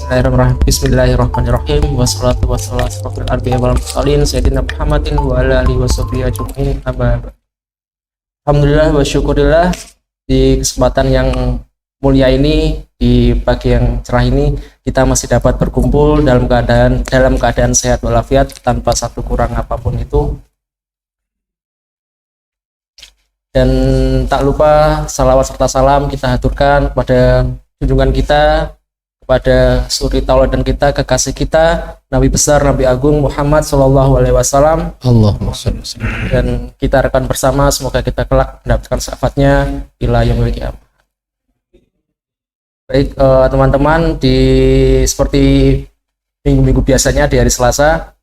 Bismillahirrahmanirrahim. Wassalatu wassalamu ala arba'il mursalin sayyidina Muhammadin wa ala alihi washabbihi ajmain. Alhamdulillah wa syukurillah, di kesempatan yang mulia ini, di pagi yang cerah ini, kita masih dapat berkumpul dalam keadaan sehat walafiat tanpa satu kurang apapun itu. Dan tak lupa salawat serta salam kita haturkan kepada junjungan kita, kepada suri tauladan kita, kekasih kita, Nabi besar, Nabi agung Muhammad Shallallahu Alaihi Wasallam. Allahumma shalli wa sallim. Dan kita rekan bersama, semoga kita kelak mendapatkan syafaatnya ila yaumil qiyamah. Baik teman-teman, seperti minggu-minggu biasanya di hari Selasa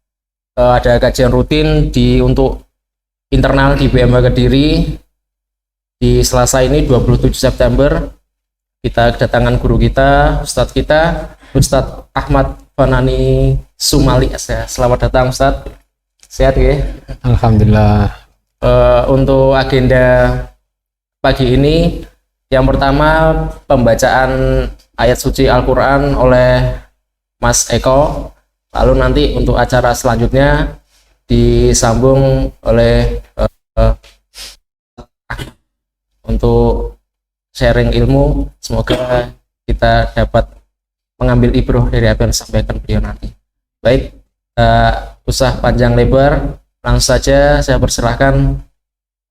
ada kajian rutin untuk internal di BMH Kediri. Di Selasa ini 27 September kita kedatangan guru kita, Ustadz kita, Ustadz Ahmad Fanani Sumali. Selamat datang Ustadz. Sehat ya? Alhamdulillah. Untuk agenda pagi ini, yang pertama pembacaan ayat suci Al-Quran oleh Mas Eko. Lalu nanti untuk acara selanjutnya disambung oleh untuk sharing ilmu. Semoga kita dapat mengambil ibroh dari apa yang disampaikan beliau nanti. Baik, usah panjang lebar, langsung saja saya persilahkan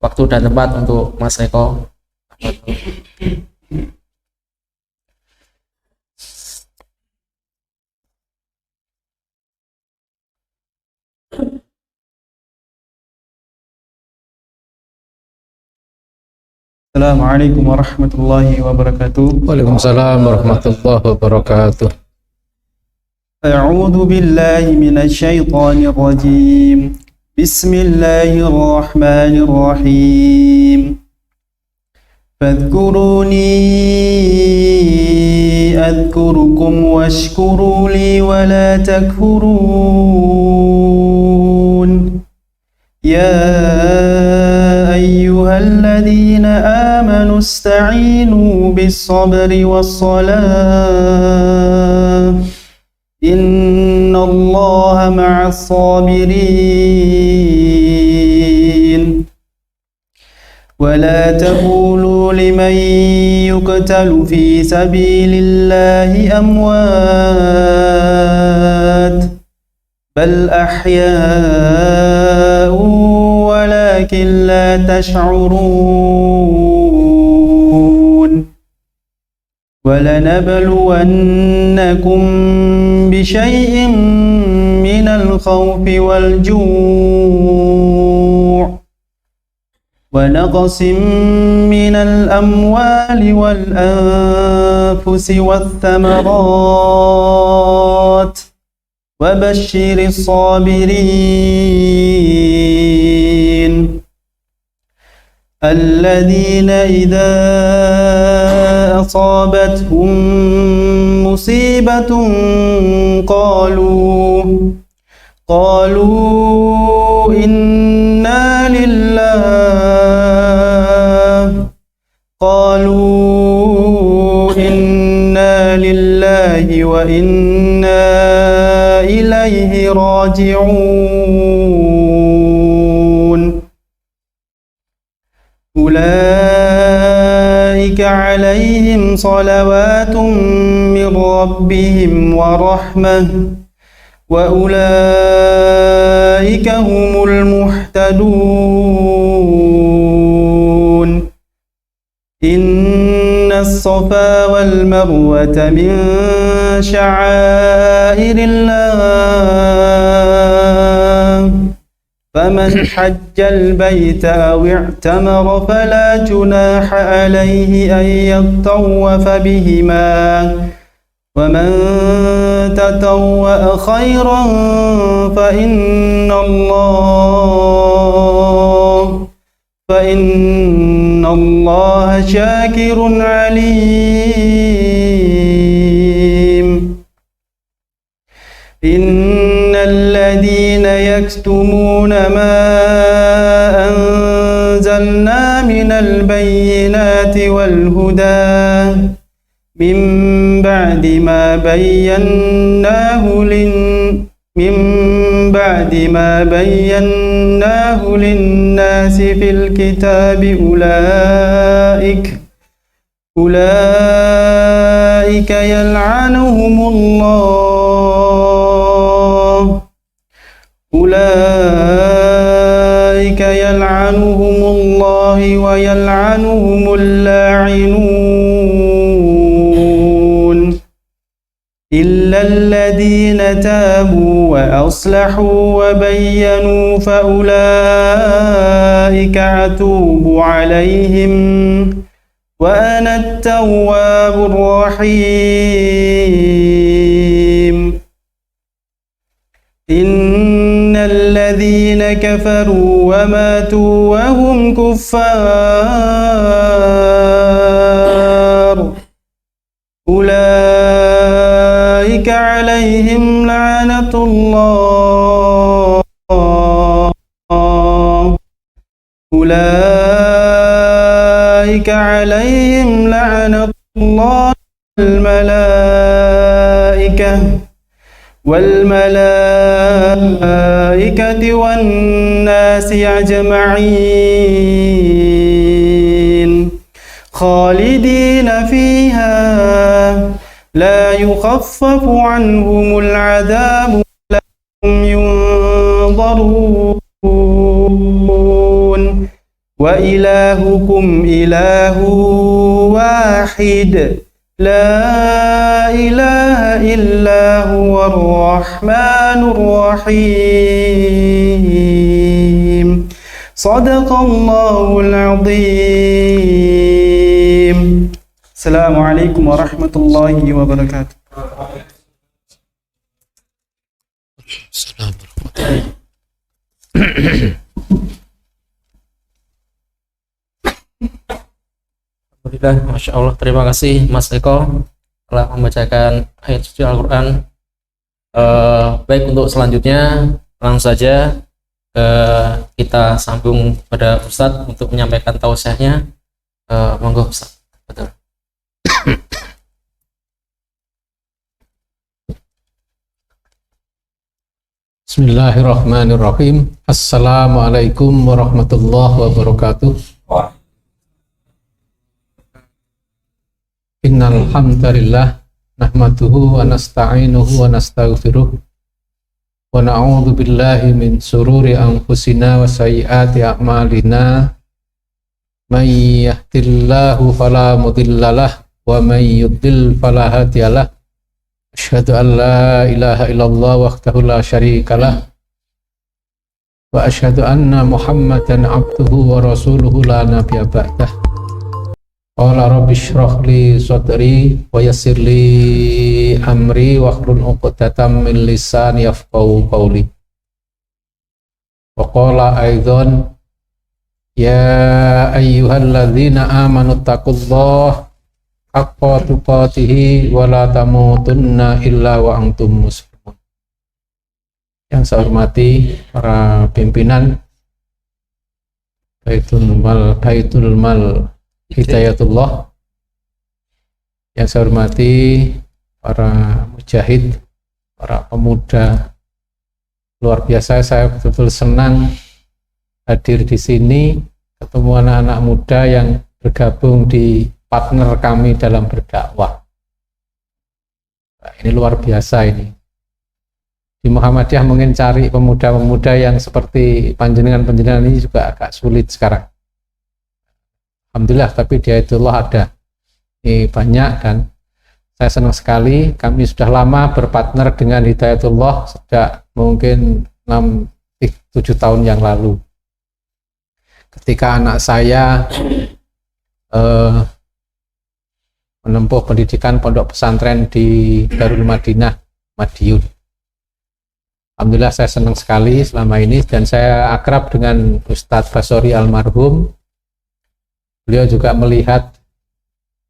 waktu dan tempat untuk Mas Eko. Assalamualaikum warahmatullahi wabarakatuh. Waalaikumsalam warahmatullahi wabarakatuh. A'udzu billahi minasy syaithanir rajim. Bismillahirrahmanirrahim. Fadhkuruni adhkurukum washkuru li wa la takfurun. Ya ayyuhalladzina amanu ista'inu bis-sabri was-salah. Innallaha ma'as-sabirin. Wa la taqulu liman yuqtalu fi sabilillahi amwat, bal ahya'un walakin la tash'urun. وَلَنَبْلُوَنَّكُمْ بِشَيْءٍ مِّنَ الْخَوْفِ وَالْجُوعِ وَنَقْصٍ مِّنَ الْأَمْوَالِ وَالْأَنفُسِ وَالثَّمَرَاتِ وَبَشِّرِ الصَّابِرِينَ الَّذِينَ إِذَا أصابتهم مصيبة قالوا إنا لله وإنا إليه راجعون. أولئك عليهم صلوات من ربهم ورحمة وأولئك هم المهتدون. إن الصفا والمروة من شعائر الله، فمن حج البيت أو اعتمر فلا جناح عليه أن يطوف بهما، ومن تطوع خيرا فإن الله شاكر عليم. إن الذين يكتمون ما أنزلنا من البينات والهدى من بعد بعد ما بيناه للناس في الكتاب أولئك يلعنهم الله ويلعنهم اللاعنون إلا الذين تابوا وأصلحوا وبينوا فأولئك أتوب عليهم وأنا التواب الرحيم إن الذين كفروا وماتوا وهم كفار أولئك عليهم لعنة الله والملائكة والناس أجمعين خالدين فيها لا يخفف عنهم العذاب ولا هم ينظرون وإلهكم إله واحد لا إله إلا هو الرحمن الرحيم صدق الله العظيم. السلام عليكم ورحمة الله وبركاته. السلام ورحمة Alhamdulillah, Masya Allah, terima kasih Mas Eko telah membacakan ayat suci Al-Quran. Baik, untuk selanjutnya langsung saja kita sambung pada Ustadz untuk menyampaikan tausiahnya. Monggo Ustadz. Betul. Bismillahirrahmanirrahim. Assalamualaikum warahmatullahi wabarakatuh. Innal hamdalillah nahmaduhu wa nasta'inuhu wa nastaghfiruh wa na'udzu billahi min sururi anfusina wa sayyiati a'malina may yahdihillahu fala mudhillalah wa may yudlil fala hadiyalah. Asyhadu an la ilaha illallah wahdahu la syarikalah wa asyhadu anna Muhammadan abduhu wa rasuluhu la nabiyya ba'dah. Qala rabbi shrah li sadri wa yassir li amri wahlul 'uqdatam min lisani yafqahu qawli. Wa qala aidan ya ayyuhalladzina amanu taqullaha haqqa tuqatih wa la tamutunna illa wa antum muslimun. Yang saya hormati para pimpinan Baitul Mal Hidayatullah, yang saya hormati para mujahid, para pemuda, luar biasa. Saya betul-betul senang hadir di sini, ketemu anak-anak muda yang bergabung di partner kami dalam berdakwah. Nah, ini luar biasa ini. Di Muhammadiyah mungkin cari pemuda-pemuda yang seperti panjenengan-panjenengan ini juga agak sulit sekarang. Alhamdulillah, tapi di Hidayatullah ada. Ini banyak, dan saya senang sekali. Kami sudah lama berpartner dengan Hidayatullah sejak mungkin 6-7 tahun yang lalu. Ketika anak saya menempuh pendidikan pondok pesantren di Darul Madinah, Madiun. Alhamdulillah, saya senang sekali selama ini, dan saya akrab dengan Ustadz Basori almarhum. Beliau juga melihat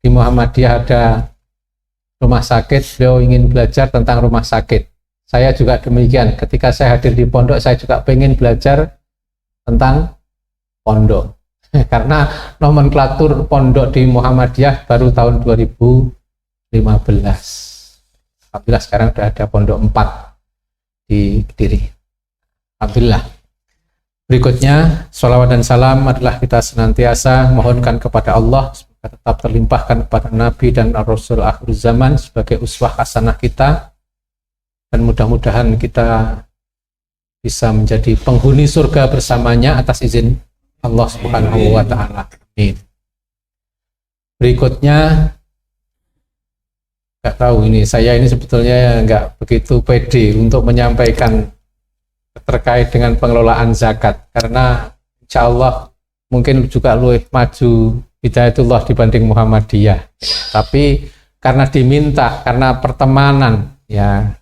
di Muhammadiyah ada rumah sakit, beliau ingin belajar tentang rumah sakit. Saya juga demikian, ketika saya hadir di pondok, saya juga pengen belajar tentang pondok. Karena nomenklatur pondok di Muhammadiyah baru tahun 2010 Alhamdulillah sekarang sudah ada pondok 4 di Kediri. Alhamdulillah. Berikutnya, sholawat dan salam adalah kita senantiasa mohonkan kepada Allah semoga tetap terlimpahkan kepada Nabi dan Rasul akhir zaman sebagai uswah hasanah kita, dan mudah-mudahan kita bisa menjadi penghuni surga bersamanya atas izin Allah Subhanahu wa Ta'ala. Amin. Berikutnya, nggak tahu ini, saya ini sebetulnya nggak begitu pede untuk menyampaikan terkait dengan pengelolaan zakat, karena insya Allah mungkin juga lebih maju Hidayatullah dibanding Muhammadiyah, tapi karena diminta, karena pertemanan, ya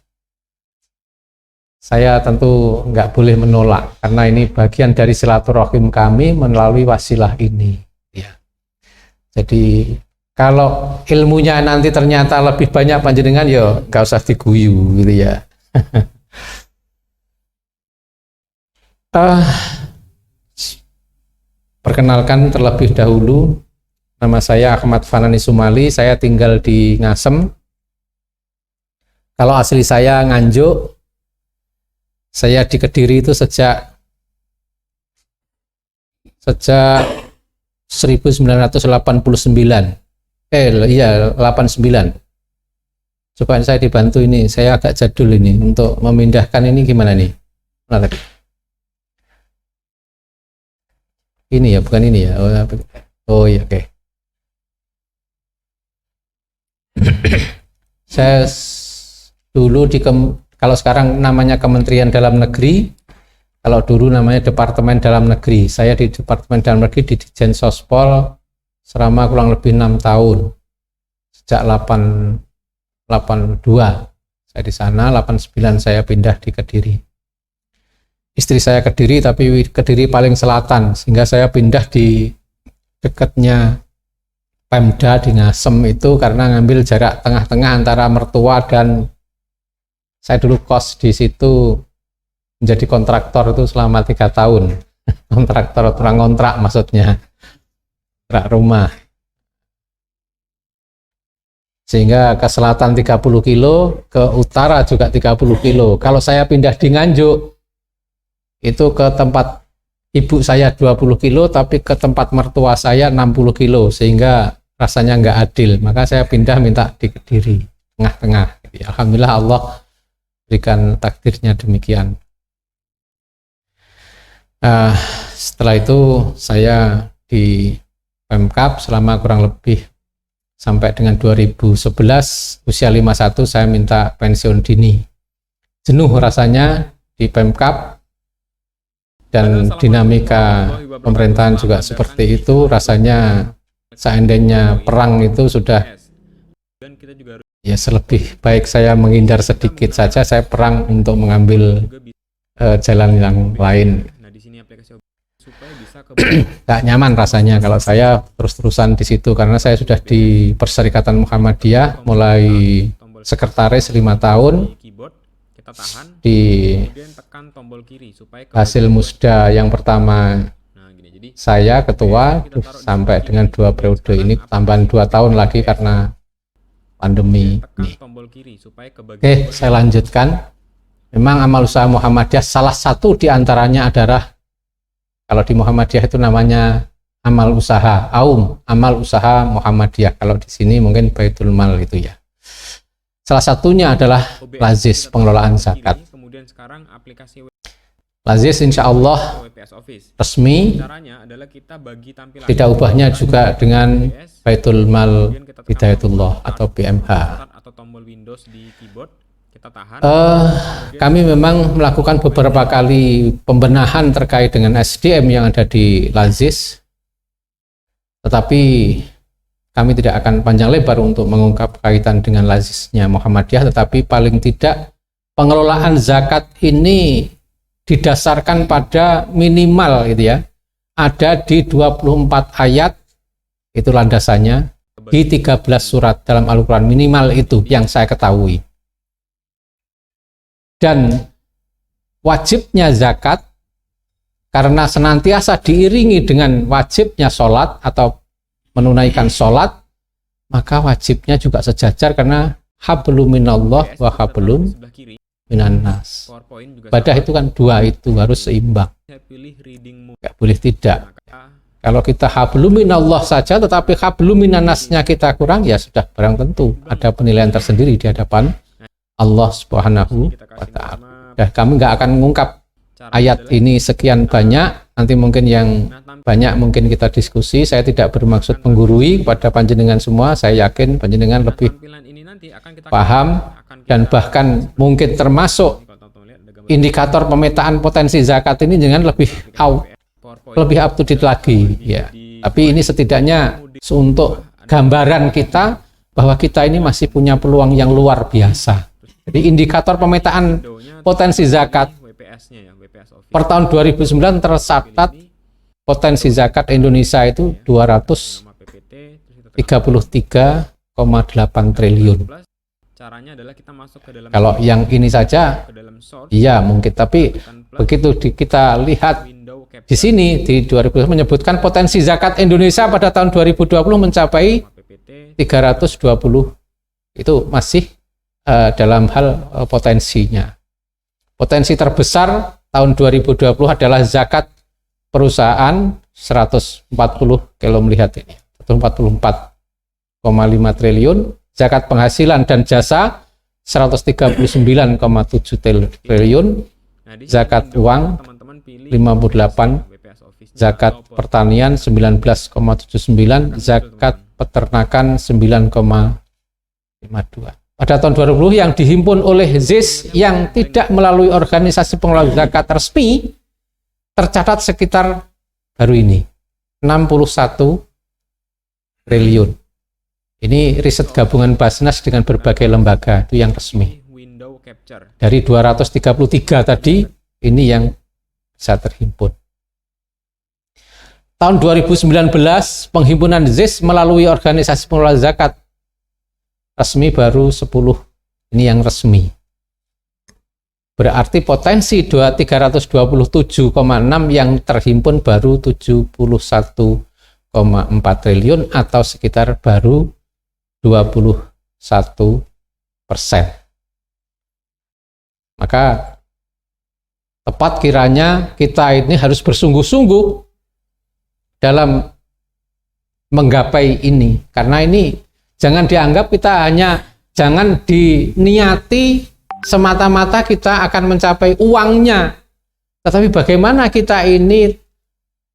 saya tentu nggak boleh menolak, karena ini bagian dari silaturahim kami melalui wasilah ini, ya. Jadi kalau ilmunya nanti ternyata lebih banyak panjenengan, ya nggak usah diguyu gitu ya. Perkenalkan terlebih dahulu, nama saya Ahmad Fanani Sumali, saya tinggal di Ngasem. Kalau asli saya Nganjuk, saya di Kediri itu sejak 1989. Iya, 89. Coba saya dibantu ini, saya agak jadul ini untuk memindahkan ini gimana nih? Mana tadi? Ini ya, bukan ini ya. Oh iya, oke. Saya dulu kalau sekarang namanya Kementerian Dalam Negeri, kalau dulu namanya Departemen Dalam Negeri. Saya di Departemen Dalam Negeri di Ditjen Sospol selama kurang lebih 6 tahun. Sejak 82 saya di sana, 89 saya pindah di Kediri. Istri saya Kediri, tapi Kediri paling selatan, sehingga saya pindah di dekatnya Pemda di Ngasem itu karena ngambil jarak tengah-tengah antara mertua, dan saya dulu kos di situ menjadi kontraktor itu selama 3 tahun. Kontraktor, tukang kontrak maksudnya, kontrak rumah. Sehingga ke selatan 30 kilo, ke utara juga 30 kilo. Kalau saya pindah di Nganjuk, itu ke tempat ibu saya 20 kilo, tapi ke tempat mertua saya 60 kilo, sehingga rasanya nggak adil. Maka saya pindah minta di Kediri, tengah-tengah. Alhamdulillah Allah berikan takdirnya demikian. Setelah itu saya di Pemkab selama kurang lebih sampai dengan 2011, usia 51 saya minta pensiun dini. Jenuh rasanya di Pemkab, dan dinamika pemerintahan juga seperti itu. Rasanya seandainya perang itu sudah, ya selebih baik saya menghindar sedikit saja, saya perang untuk mengambil jalan yang lain. Gak nyaman rasanya kalau saya terus-terusan di situ, karena saya sudah di Perserikatan Muhammadiyah mulai sekretaris 5 tahun, di hasil musda yang pertama saya ketua sampai dengan 2 periode ini, tambahan 2 tahun lagi karena pandemi ini. Oke, saya lanjutkan. Memang amal usaha Muhammadiyah salah satu diantaranya adalah, kalau di Muhammadiyah itu namanya amal usaha amal usaha Muhammadiyah. Kalau di sini mungkin Baitul Mal itu ya. Salah satunya adalah Lazis, pengelolaan zakat. Lazis insya Allah resmi, tidak ubahnya juga dengan Baitul Mal Hidayatullah atau BMH. Kami memang melakukan beberapa kali pembenahan terkait dengan SDM yang ada di Lazis, tetapi kami tidak akan panjang lebar untuk mengungkap kaitan dengan lazisnya Muhammadiyah, tetapi paling tidak pengelolaan zakat ini didasarkan pada minimal gitu ya, ada di 24 ayat, itu landasannya, di 13 surat dalam Al-Quran, minimal itu yang saya ketahui. Dan wajibnya zakat, karena senantiasa diiringi dengan wajibnya sholat atau menunaikan sholat, maka wajibnya juga sejajar karena hablum minallah wa hablum minan nas. Ibadah itu kan dua, itu harus seimbang. Nggak boleh tidak. Kalau kita hablum minallah saja tetapi hablum minan nasnya kita kurang, ya sudah barang tentu ada penilaian tersendiri di hadapan Allah Subhanahu wa ta'ala. Dan kami nggak akan mengungkap ayat ini sekian banyak, nanti mungkin yang banyak mungkin kita diskusi. Saya tidak bermaksud menggurui kepada panjenengan semua, saya yakin panjenengan lebih paham dan bahkan mungkin termasuk indikator pemetaan potensi zakat ini dengan lebih up to date lagi ya. Tapi ini setidaknya untuk gambaran kita bahwa kita ini masih punya peluang yang luar biasa. Jadi indikator pemetaan potensi zakat per tahun 2009 tercatat potensi zakat Indonesia itu 233,8 triliun. Kalau yang ini saja, iya mungkin, tapi begitu kita lihat di sini di 2020 menyebutkan potensi zakat Indonesia pada tahun 2020 mencapai 320, itu masih dalam hal potensinya. Potensi terbesar tahun 2020 adalah zakat perusahaan 140, kalau melihat ini 144,5 triliun, zakat penghasilan dan jasa 139,7 triliun, zakat uang 58, zakat pertanian 19,79, zakat peternakan 9,52. Pada tahun 2020 yang dihimpun oleh ZIS yang tidak melalui organisasi pengelola zakat resmi tercatat sekitar baru ini 61 triliun. Ini riset gabungan Basnas dengan berbagai lembaga, itu yang resmi. Dari 233 tadi, ini yang bisa terhimpun. Tahun 2019, penghimpunan ZIS melalui organisasi pengelola zakat resmi baru 10, ini yang resmi. Berarti potensi 327,6 yang terhimpun baru 71,4 triliun atau sekitar baru 21%. Maka tepat kiranya kita ini harus bersungguh-sungguh dalam menggapai ini, karena ini jangan dianggap kita jangan diniati semata-mata kita akan mencapai uangnya, tetapi bagaimana kita ini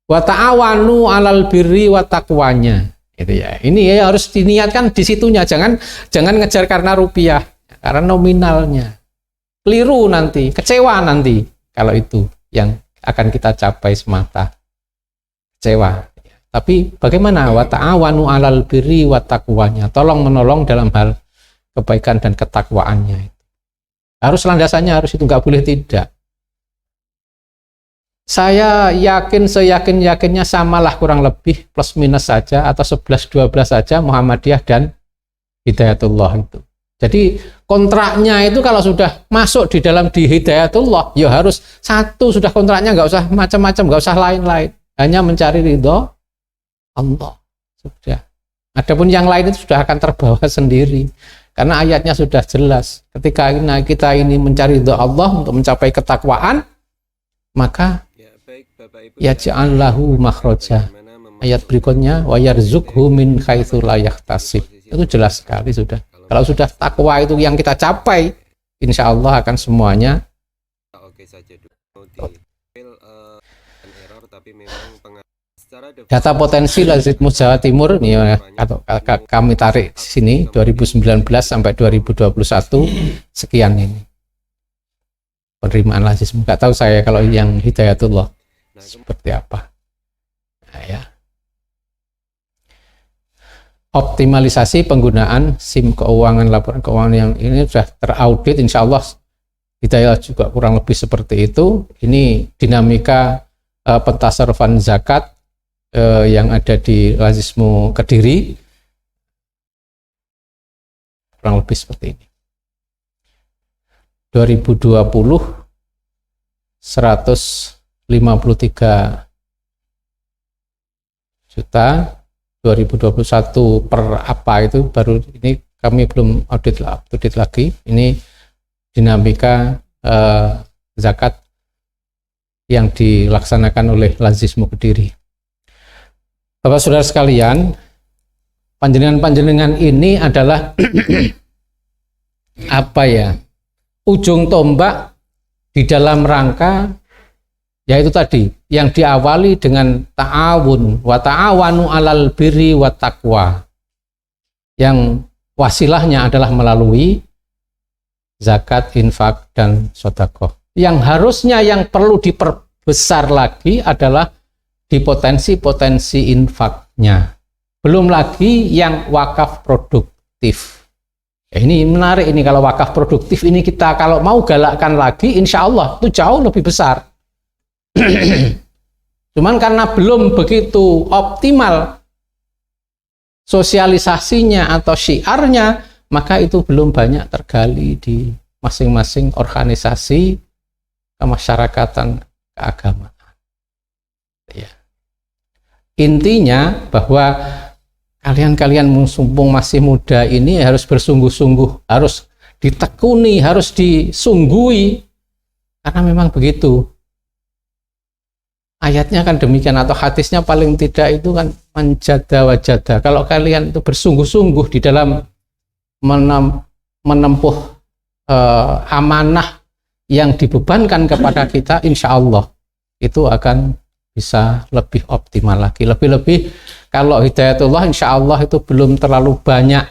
wa ta'awanu 'alal birri wa taqwanya, gitu ya. Ini ya harus diniatkan di situnya, jangan ngejar karena rupiah, karena nominalnya. Keliru nanti, kecewa nanti kalau itu yang akan kita capai semata. Kecewa. Tapi bagaimana wa ta'awanu 'alal birri wa taqwanya, tolong menolong dalam hal kebaikan dan ketakwaannya. Harus landasannya harus itu, nggak boleh tidak. Saya yakin seyakin-yakinnya samalah kurang lebih plus minus saja atau 11-12 saja Muhammadiyah dan Hidayatullah itu. Jadi kontraknya itu kalau sudah masuk di Hidayatullah, ya harus satu sudah kontraknya, nggak usah macam-macam, nggak usah lain-lain, hanya mencari ridho Allah sudah. Adapun yang lain itu sudah akan terbawa sendiri karena ayatnya sudah jelas. Ketika kita ini mencari ridho Allah untuk mencapai ketakwaan, maka yaj'al lahu makhraja. Ayat berikutnya wa yarzuqhu min haitsu la yahtasib. Itu jelas sekali sudah. Kalau sudah takwa itu yang kita capai, insya Allah akan semuanya. Data potensi Lazidmus Jawa Timur ini atau kami tarik di sini 2019 sampai 2021 sekian ini penerimaan Lazidmus. Nggak tahu saya kalau yang Hidayatullah seperti apa. Nah, ya. Optimalisasi penggunaan SIM keuangan, laporan keuangan yang ini sudah teraudit, insya Allah Hidayah juga kurang lebih seperti itu. Ini dinamika pentasarufan zakat yang ada di Lazismu Kediri kurang lebih seperti ini. 2020 153 juta, 2021 per apa itu baru ini kami belum update lagi. Ini dinamika zakat yang dilaksanakan oleh Lazismu Kediri. Bapak Saudara sekalian, panjenengan ini adalah apa ya? Ujung tombak di dalam rangka yaitu tadi yang diawali dengan ta'awun wa ta'awanu 'alal birri wa taqwa. Yang wasilahnya adalah melalui zakat, infak, dan sedekah. Yang harusnya yang perlu diperbesar lagi adalah di potensi-potensi infaknya. Belum lagi yang wakaf produktif. Ya, ini menarik ini kalau wakaf produktif ini kita kalau mau galakkan lagi insya Allah itu jauh lebih besar. Cuman karena belum begitu optimal sosialisasinya atau syiarnya, maka itu belum banyak tergali di masing-masing organisasi kemasyarakatan keagamaan. Ya. Intinya bahwa kalian mumpung masih muda ini harus bersungguh-sungguh, harus ditekuni, harus disunggui, karena memang begitu. Ayatnya kan demikian atau hadisnya paling tidak itu kan menjada wajada. Kalau kalian itu bersungguh-sungguh di dalam menempuh amanah yang dibebankan kepada kita, insya Allah itu akan bisa lebih optimal lagi. Lebih-lebih kalau hidayatullah insya Allah itu belum terlalu banyak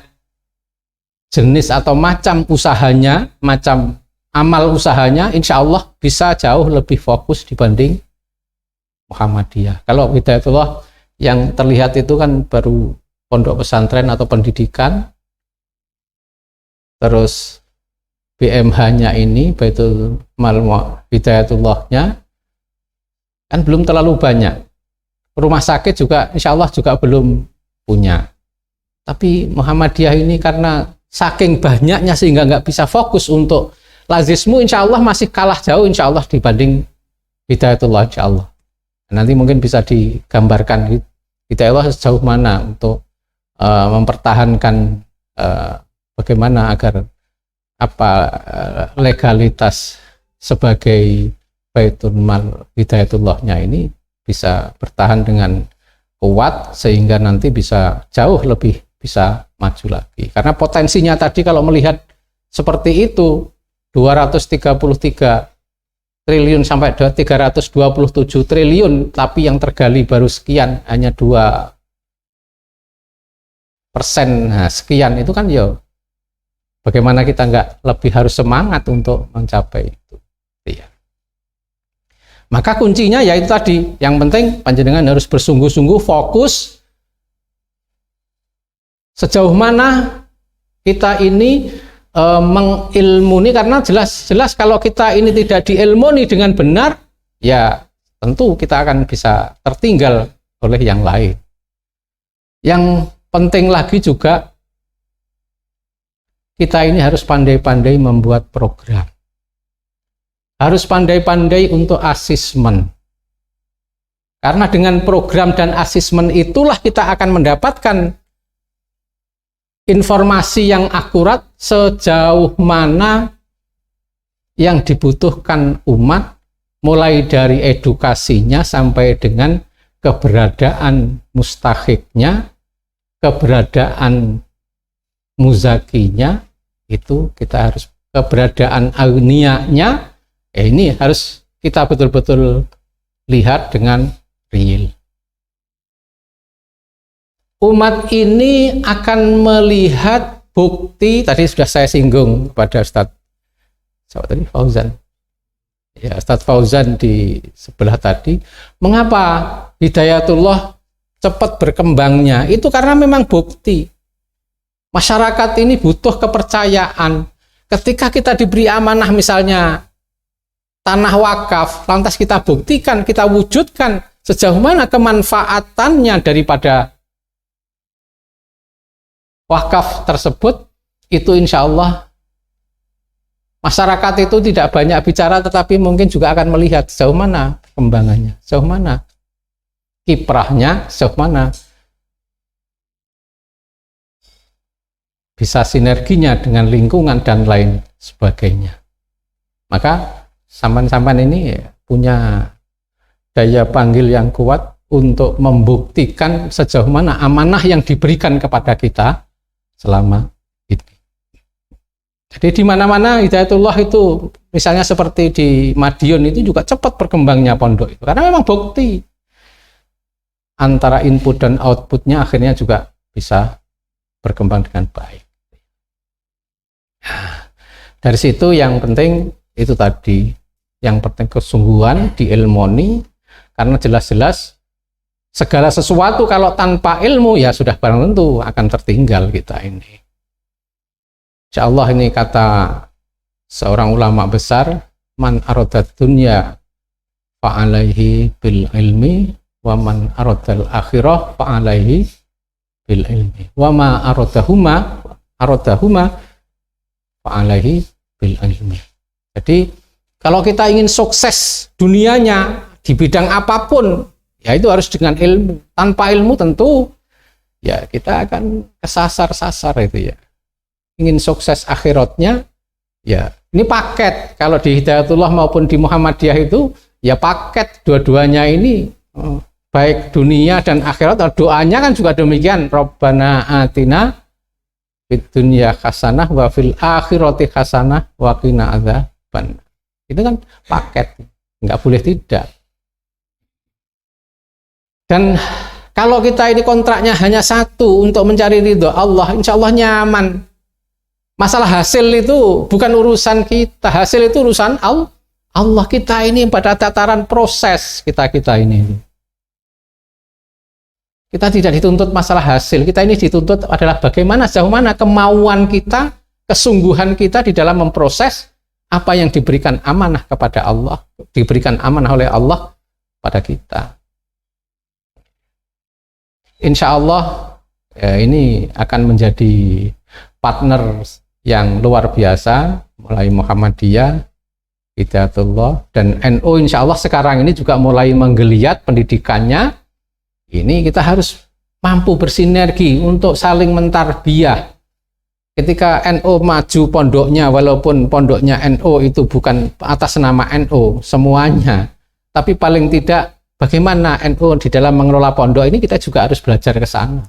jenis atau macam usahanya, macam amal usahanya, insya Allah bisa jauh lebih fokus dibanding Muhammadiyah. Kalau hidayatullah yang terlihat itu kan baru pondok pesantren atau pendidikan, terus BMH-nya ini Baitul Mal Hidayatullahnya kan belum terlalu banyak. Rumah sakit juga insya Allah juga belum punya. Tapi Muhammadiyah ini karena saking banyaknya sehingga nggak bisa fokus untuk Lazismu, insya Allah masih kalah jauh insya Allah dibanding Hidayatullah insya Allah. Nanti mungkin bisa digambarkan Hidayatullah sejauh mana untuk mempertahankan bagaimana agar legalitas sebagai Baitul Mal Hidayatullahnya ini bisa bertahan dengan kuat sehingga nanti bisa jauh lebih bisa maju lagi. Karena potensinya tadi kalau melihat seperti itu 233 triliun sampai 327 triliun, tapi yang tergali baru sekian, hanya 2%, nah, sekian itu kan ya bagaimana kita nggak lebih harus semangat untuk mencapai itu. Ya. Maka kuncinya yaitu tadi, yang penting panjenengan harus bersungguh-sungguh fokus sejauh mana kita ini mengilmuni, karena jelas kalau kita ini tidak diilmuni dengan benar, ya tentu kita akan bisa tertinggal oleh yang lain. Yang penting lagi juga kita ini harus pandai-pandai membuat program. Harus pandai-pandai untuk asesmen. Karena dengan program dan asesmen itulah kita akan mendapatkan informasi yang akurat sejauh mana yang dibutuhkan umat, mulai dari edukasinya sampai dengan keberadaan mustahiknya, keberadaan muzakinya, itu kita harus keberadaan agniyanya, ini harus kita betul-betul lihat dengan real. Umat ini akan melihat bukti, tadi sudah saya singgung kepada Ustadz Fauzan. Ya, Ustadz Fauzan di sebelah tadi, mengapa Hidayatullah cepat berkembangnya? Itu karena memang bukti. Masyarakat ini butuh kepercayaan. Ketika kita diberi amanah misalnya tanah wakaf, lantas kita buktikan, kita wujudkan sejauh mana kemanfaatannya daripada wakaf tersebut, itu insya Allah masyarakat itu tidak banyak bicara, tetapi mungkin juga akan melihat sejauh mana perkembangannya, sejauh mana kiprahnya, sejauh mana bisa sinerginya dengan lingkungan dan lain sebagainya. Maka sampan-sampan ini punya daya panggil yang kuat untuk membuktikan sejauh mana amanah yang diberikan kepada kita selama ini. Jadi di mana-mana Hidayatullah itu, misalnya seperti di Madiun itu juga cepat berkembangnya pondok itu, karena memang bukti antara input dan outputnya akhirnya juga bisa berkembang dengan baik. Dari situ yang penting itu tadi, yang penting kesungguhan diilmoni, karena jelas-jelas segala sesuatu kalau tanpa ilmu ya sudah barang tentu akan tertinggal kita ini. Insya Allah ini kata seorang ulama besar, man aradad dunya fa'alaihi bil ilmi wa man aradal akhirah fa'alaihi bil ilmi wa ma aradahuma fa'alaihi bil ilmi. Jadi kalau kita ingin sukses dunianya di bidang apapun, ya itu harus dengan ilmu. Tanpa ilmu tentu ya kita akan kesasar-sasar itu ya. Ingin sukses akhiratnya, ya ini paket. Kalau di Hidayatullah maupun di Muhammadiyah itu ya paket dua-duanya ini, baik dunia dan akhirat. Doanya kan juga demikian, Rabbana atina fid dunya hasanah wa fil akhirati hasanah wa qina adzaban. Itu kan paket, nggak boleh tidak. Dan kalau kita ini kontraknya hanya satu untuk mencari ridho Allah, insya Allah nyaman. Masalah hasil itu bukan urusan kita, hasil itu urusan Allah. Kita ini pada tataran proses kita ini. Kita tidak dituntut masalah hasil, kita ini dituntut adalah bagaimana, sejauh mana kemauan kita, kesungguhan kita di dalam memproses apa yang diberikan amanah kepada Allah, diberikan amanah oleh Allah pada kita. Insya Allah ya, ini akan menjadi partner yang luar biasa, mulai Muhammadiyah, Hidayatullah, dan NU insya Allah sekarang ini juga mulai menggeliat pendidikannya. Ini kita harus mampu bersinergi untuk saling mentarbiyah. Ketika NU maju pondoknya, walaupun pondoknya NU itu bukan atas nama NU semuanya, tapi paling tidak bagaimana NU di dalam mengelola pondok ini kita juga harus belajar ke sana.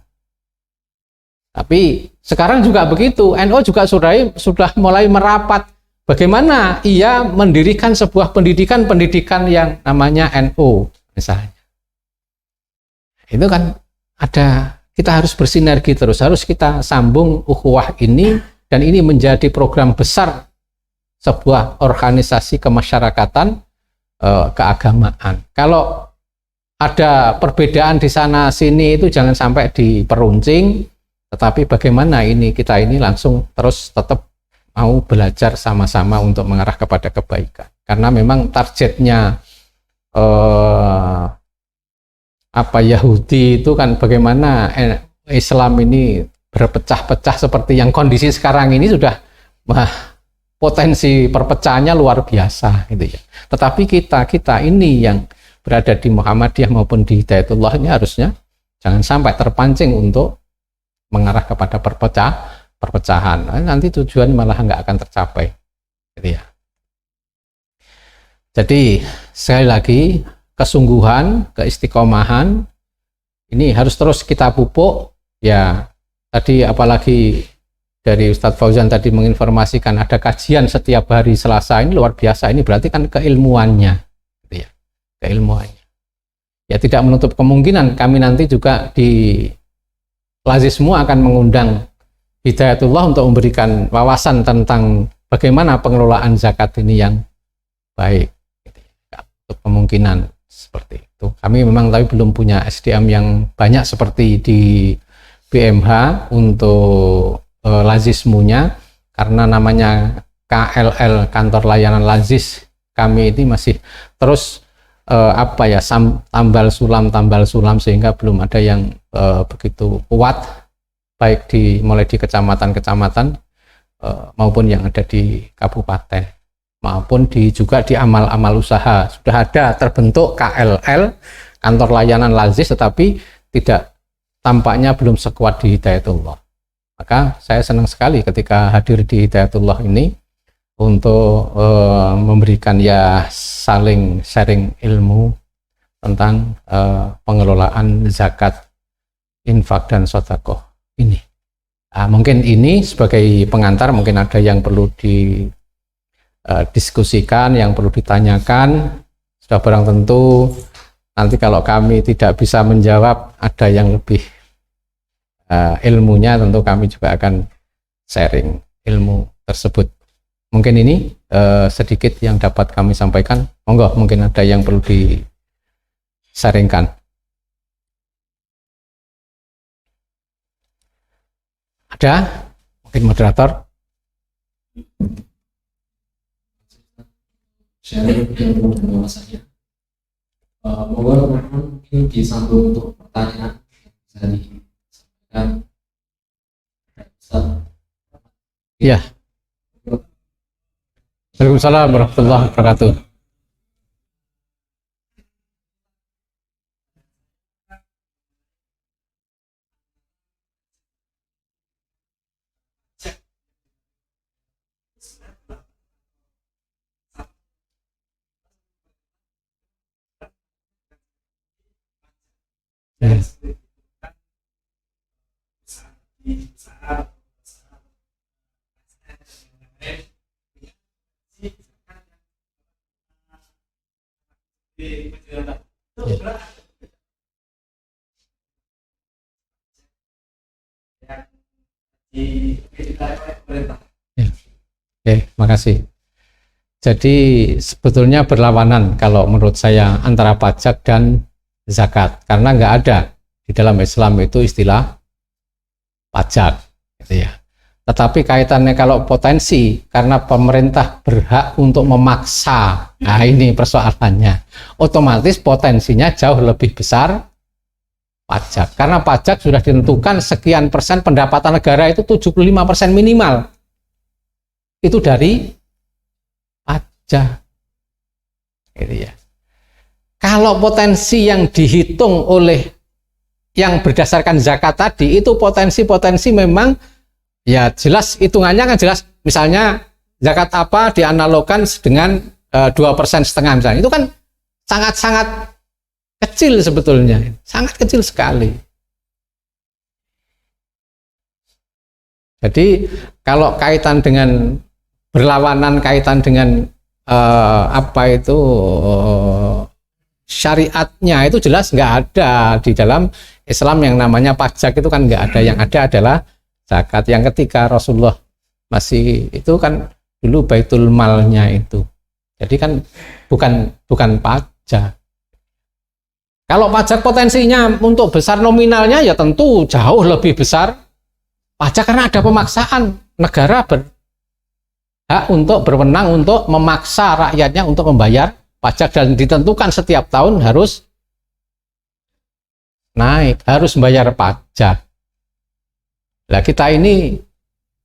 Tapi sekarang juga begitu, NU juga sudah mulai merapat bagaimana ia mendirikan sebuah pendidikan yang namanya NU misalnya. Itu kan ada, kita harus bersinergi terus, harus kita sambung ukhuwah ini, dan ini menjadi program besar sebuah organisasi kemasyarakatan, keagamaan. Kalau ada perbedaan di sana sini itu jangan sampai diperuncing, tetapi bagaimana ini kita ini langsung terus tetap mau belajar sama-sama untuk mengarah kepada kebaikan. Karena memang targetnya Yahudi itu kan bagaimana Islam ini berpecah-pecah seperti yang kondisi sekarang ini sudah potensi perpecahannya luar biasa gitu ya. Tetapi kita ini yang berada di Muhammadiyah maupun di Hidayatullah ini harusnya jangan sampai terpancing untuk mengarah kepada perpecahan. Nanti tujuan malah nggak akan tercapai gitu ya. Jadi sekali lagi, kesungguhan, keistiqomahan ini harus terus kita pupuk ya. Tadi apalagi dari Ustadz Fauzan tadi menginformasikan ada kajian setiap hari Selasa, ini luar biasa. Ini berarti kan keilmuannya gitu ya. Keilmuannya ya, tidak menutup kemungkinan kami nanti juga di Lazismu akan mengundang Hidayatullah untuk memberikan wawasan tentang bagaimana pengelolaan zakat ini yang baik gitu. Tidak menutup kemungkinan seperti itu. Kami memang tapi belum punya SDM yang banyak seperti di BMH untuk Lazismunya, karena namanya KLL, Kantor Layanan Lazis, kami ini masih terus tambal sulam sehingga belum ada yang begitu kuat, baik mulai di kecamatan-kecamatan maupun yang ada di kabupaten, maupun juga di amal-amal usaha. Sudah ada terbentuk KLL, Kantor Layanan Lazis, tetapi tampaknya belum sekuat di Hidayatullah. Maka saya senang sekali ketika hadir di Hidayatullah ini untuk memberikan ya saling sharing ilmu tentang pengelolaan zakat, infak dan sedekah ini. Mungkin ini sebagai pengantar, mungkin ada yang perlu didiskusikan, yang perlu ditanyakan. Sudah barang tentu nanti kalau kami tidak bisa menjawab, ada yang lebih ilmunya, tentu kami juga akan sharing ilmu tersebut. Mungkin ini sedikit yang dapat kami sampaikan. Monggo, mungkin ada yang perlu di-sharingkan. Ada? Mungkin moderator? Sharing ilmu dan wawasannya. Monggo mungkin disambung untuk pertanyaan bisa disampaikan. Iya. Waalaikumsalam warahmatullahi wabarakatuh. Oke, makasih. Jadi sebetulnya berlawanan kalau menurut saya antara pajak dan zakat, karena nggak ada di dalam Islam itu istilah pajak, gitu ya. Tetapi kaitannya kalau potensi, karena pemerintah berhak untuk memaksa, nah ini persoalannya. Otomatis potensinya jauh lebih besar pajak, karena pajak sudah ditentukan sekian persen pendapatan negara itu 75% minimal. Itu dari pajak, gitu ya. Kalau potensi yang dihitung oleh yang berdasarkan zakat tadi itu potensi-potensi memang ya jelas hitungannya kan jelas, misalnya zakat apa dianalogkan dengan 2,5% misalnya, itu kan sangat-sangat kecil sebetulnya, sangat kecil sekali. Jadi kalau kaitan dengan berlawanan, kaitan dengan syariatnya itu jelas nggak ada di dalam Islam yang namanya pajak, itu kan nggak ada. Yang ada adalah zakat. Yang ketika Rasulullah masih itu kan dulu baitul malnya itu, jadi kan bukan pajak. Kalau pajak potensinya untuk besar nominalnya ya tentu jauh lebih besar pajak, karena ada pemaksaan. Negara berhak untuk berwenang untuk memaksa rakyatnya untuk membayar pajak, dan ditentukan setiap tahun harus naik, harus membayar pajak. Nah kita ini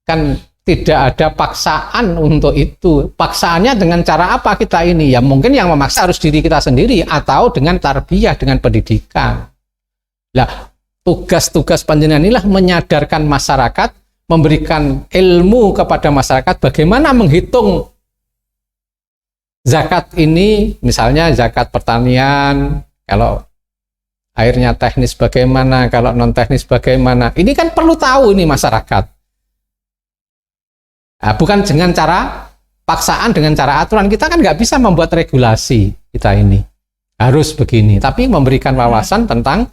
kan tidak ada paksaan untuk itu. Paksaannya dengan cara apa kita ini? Ya mungkin yang memaksa harus diri kita sendiri, atau dengan tarbiyah, dengan pendidikan. Nah tugas-tugas panjenengan inilah menyadarkan masyarakat, memberikan ilmu kepada masyarakat bagaimana menghitung zakat ini, misalnya zakat pertanian, kalau airnya teknis bagaimana, kalau non teknis bagaimana. Ini kan perlu tahu ini masyarakat. Nah, bukan dengan cara paksaan, dengan cara aturan. Kita kan nggak bisa membuat regulasi kita ini harus begini, tapi memberikan wawasan tentang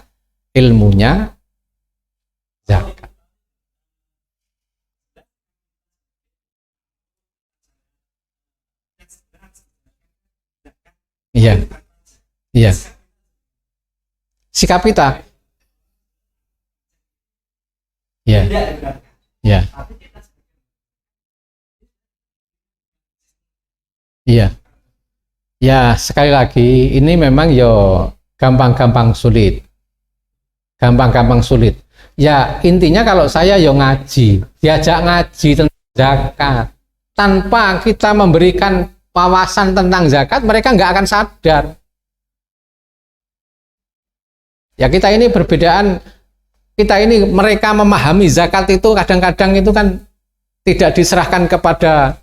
ilmunya zakat. Iya, iya. Sikap kita, iya, iya, iya. Ya sekali lagi ini memang yo gampang-gampang sulit, gampang-gampang sulit. Ya intinya kalau saya yo ngaji, diajak ngaji tentang zakat, tanpa kita memberikan wawasan tentang zakat, mereka nggak akan sadar. Ya kita ini berbedaan, kita ini mereka memahami zakat itu kadang-kadang itu kan tidak diserahkan kepada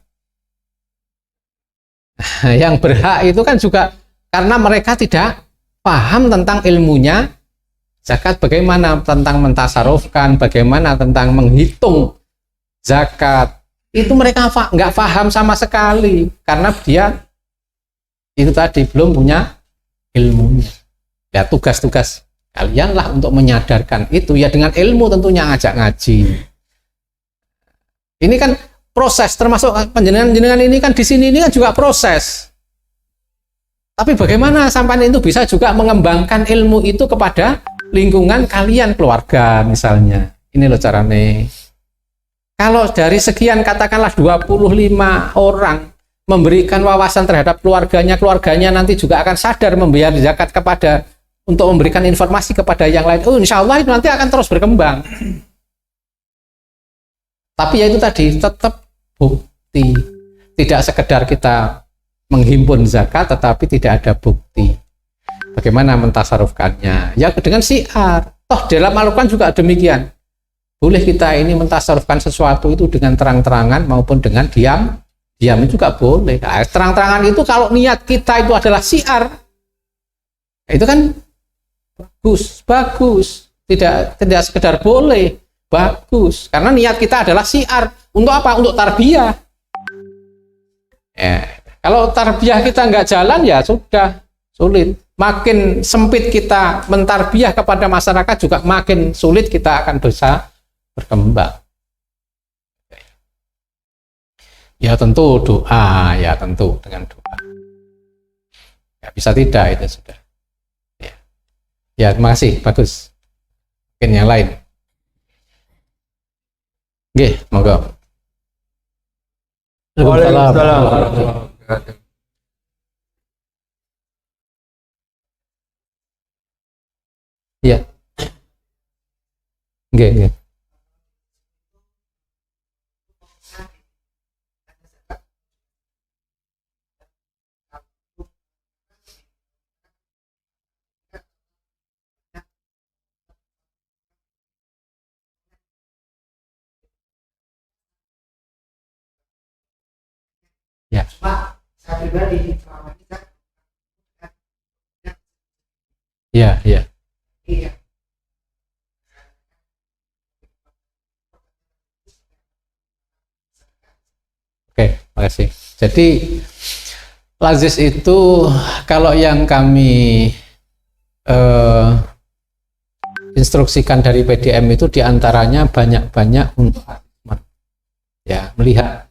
yang berhak, itu kan juga karena mereka tidak paham tentang ilmunya zakat, bagaimana tentang mentasarufkan, bagaimana tentang menghitung zakat. Itu mereka nggak paham sama sekali karena dia itu tadi belum punya ilmunya. Ya tugas-tugas kalian lah untuk menyadarkan itu ya dengan ilmu, tentunya ngajak ngaji. Ini kan proses, termasuk penjenengan ini kan di sini ini kan juga proses. Tapi bagaimana sampai itu bisa juga mengembangkan ilmu itu kepada lingkungan kalian, keluarga misalnya. Ini loh caranya. Kalau dari sekian katakanlah 25 orang memberikan wawasan terhadap keluarganya, keluarganya nanti juga akan sadar membayar zakat kepada untuk memberikan informasi kepada yang lain. Oh, insya Allah itu nanti akan terus berkembang. Tapi ya itu tadi tetap bukti. Tidak sekedar kita menghimpun zakat, tetapi tidak ada bukti. Bagaimana mentasarufkannya? Ya dengan syiar. Toh dalam Al-Quran juga demikian. Boleh kita ini mentasarufkan sesuatu itu dengan terang-terangan maupun dengan diam. Diam itu juga boleh. Nah, terang-terangan itu kalau niat kita itu adalah syiar, itu kan bagus. Tidak sekedar boleh, bagus. Karena niat kita adalah syiar. Untuk apa? Untuk tarbiyah. Kalau tarbiyah kita nggak jalan ya sudah sulit. Makin sempit kita mentarbiyah kepada masyarakat juga makin sulit kita akan bisa berkembang. Ya tentu doa, ya tentu dengan doa. Ya bisa tidak itu sudah. Ya terima kasih, bagus. Mungkin yang lain. Oke, monggo. Waalaikumsalam. Ya. Oke. Ya. Saya pribadi selama ini kan Ya. iya Oke, makasih. Jadi lazis itu kalau yang kami instruksikan dari PDM itu diantaranya banyak-banyak untuk ya melihat.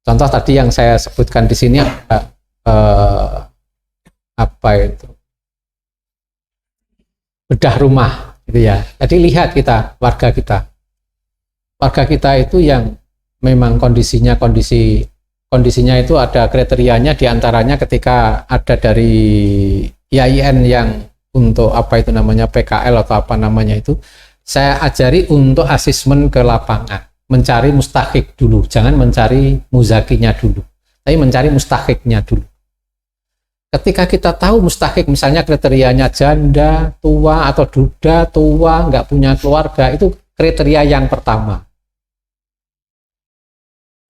Contoh tadi yang saya sebutkan di sini ada apa itu bedah rumah, gitu ya. Jadi lihat warga kita itu yang memang kondisinya itu ada kriterianya, diantaranya ketika ada dari IAIN yang untuk apa itu namanya PKL atau apa namanya itu, saya ajari untuk asesmen ke lapangan, mencari mustahik dulu, jangan mencari muzakinya dulu, tapi mencari mustahiknya dulu. Ketika kita tahu mustahik, misalnya kriterianya janda, tua atau duda, tua, nggak punya keluarga, itu kriteria yang pertama.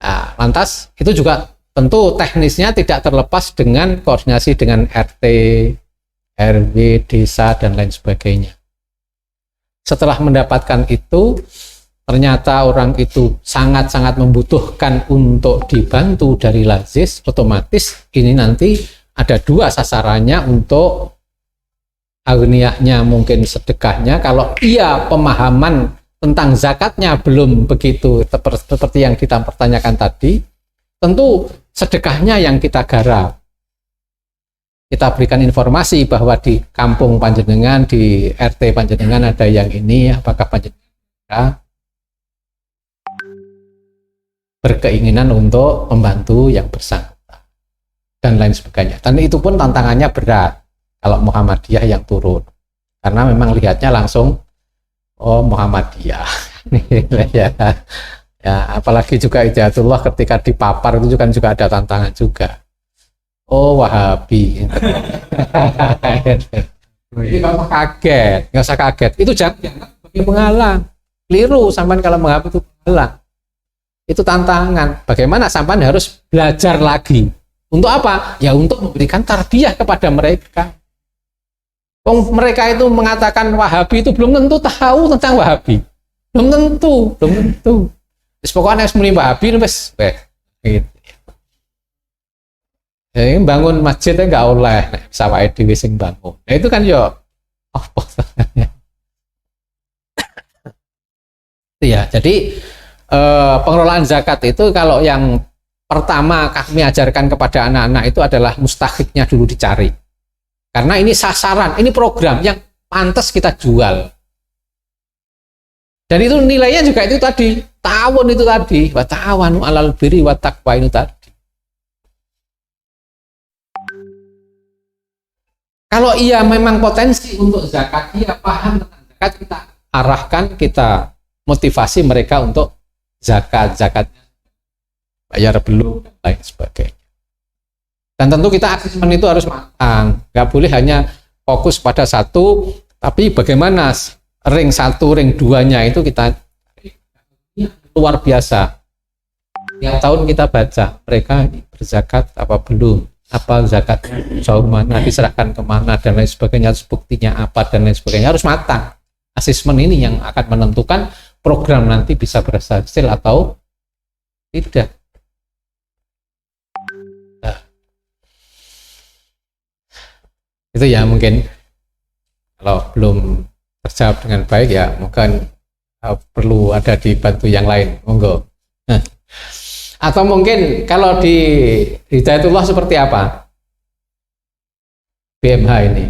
Nah, lantas itu juga tentu teknisnya tidak terlepas dengan koordinasi dengan RT, RW, desa, dan lain sebagainya. Setelah mendapatkan itu, ternyata orang itu sangat-sangat membutuhkan untuk dibantu dari lazis, otomatis ini nanti ada dua sasarannya untuk agniahnya, mungkin sedekahnya. Kalau ia pemahaman tentang zakatnya belum begitu seperti yang kita pertanyakan tadi, tentu sedekahnya yang kita garap. Kita berikan informasi bahwa di kampung panjenengan, di RT panjenengan ada yang ini, apakah panjenengan berkeinginan untuk membantu yang bersangkutan dan lain sebagainya. Dan itu pun tantangannya berat kalau Muhammadiyah yang turun, karena memang lihatnya langsung oh Muhammadiyah. Ya, apalagi juga Hidayatullah ketika dipapar itu juga ada tantangan juga. Oh Wahabi. Jadi nggak usah kaget, nggak usah kaget. Itu jangan sebagai penghalang. Keliru sampean kalau menganggap itu penghalang. Itu tantangan. Bagaimana sampean harus belajar lagi. Untuk apa? Ya untuk memberikan tarbiyah kepada mereka. Mereka itu mengatakan Wahabi itu belum tentu tahu tentang Wahabi. Belum tentu. Terus pokoknya harus muni Wahabi wes gitu. Ya, bangun masjidnya nggak oleh, bisa wae dhewe sing bangun. Nah itu kan yo apa? Ya, jadi pengelolaan zakat itu kalau yang pertama kami ajarkan kepada anak-anak itu adalah mustahiknya dulu dicari. Karena ini sasaran, ini program yang pantas kita jual. Dan itu nilainya juga itu tadi, ta'awun itu tadi, wa ta'awanu 'alal birri wa taqwa itu tadi. Kalau ia memang potensi untuk zakat, ia paham tentang zakat, kita arahkan, kita motivasi mereka untuk zakatnya bayar belum dan lain sebagainya. Dan tentu kita asesmen itu harus matang, nggak boleh hanya fokus pada satu, tapi bagaimana ring 1, ring 2-nya itu kita luar biasa. Tiap tahun kita baca mereka berzakat apa belum, apa zakatnya jauh mana, diserahkan kemana dan lain sebagainya, buktinya apa dan lain sebagainya, harus matang. Asesmen ini yang akan menentukan program nanti bisa berhasil atau tidak. Nah, itu ya mungkin kalau belum terjawab dengan baik ya mungkin perlu ada dibantu yang lain, monggo. Atau mungkin kalau di Hidayatullah seperti apa BMH ini?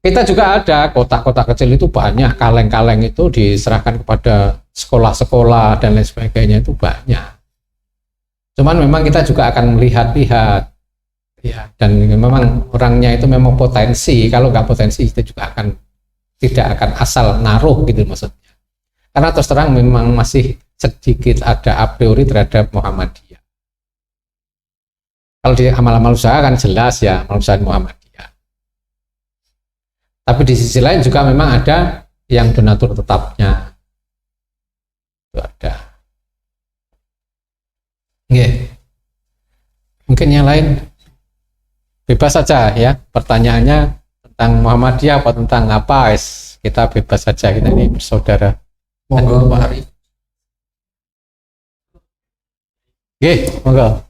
Kita juga ada kotak-kotak kecil itu banyak, kaleng-kaleng itu diserahkan kepada sekolah-sekolah dan lain sebagainya itu banyak. Cuman memang kita juga akan melihat-lihat, ya, dan memang orangnya itu memang potensi. Kalau nggak potensi itu juga tidak akan asal naruh gitu maksudnya. Karena terus terang memang masih sedikit ada a priori terhadap Muhammadiyah. Kalau di amal-amal usaha kan jelas ya amal usaha Muhammadiyah. Tapi di sisi lain juga memang ada yang donatur tetapnya. Itu ada. Oke. Mungkin yang lain bebas saja ya. Pertanyaannya tentang Muhammadiyah apa tentang apa? Kita bebas saja, kita ini bersaudara. Monggo Pak Ari. Oke, monggo.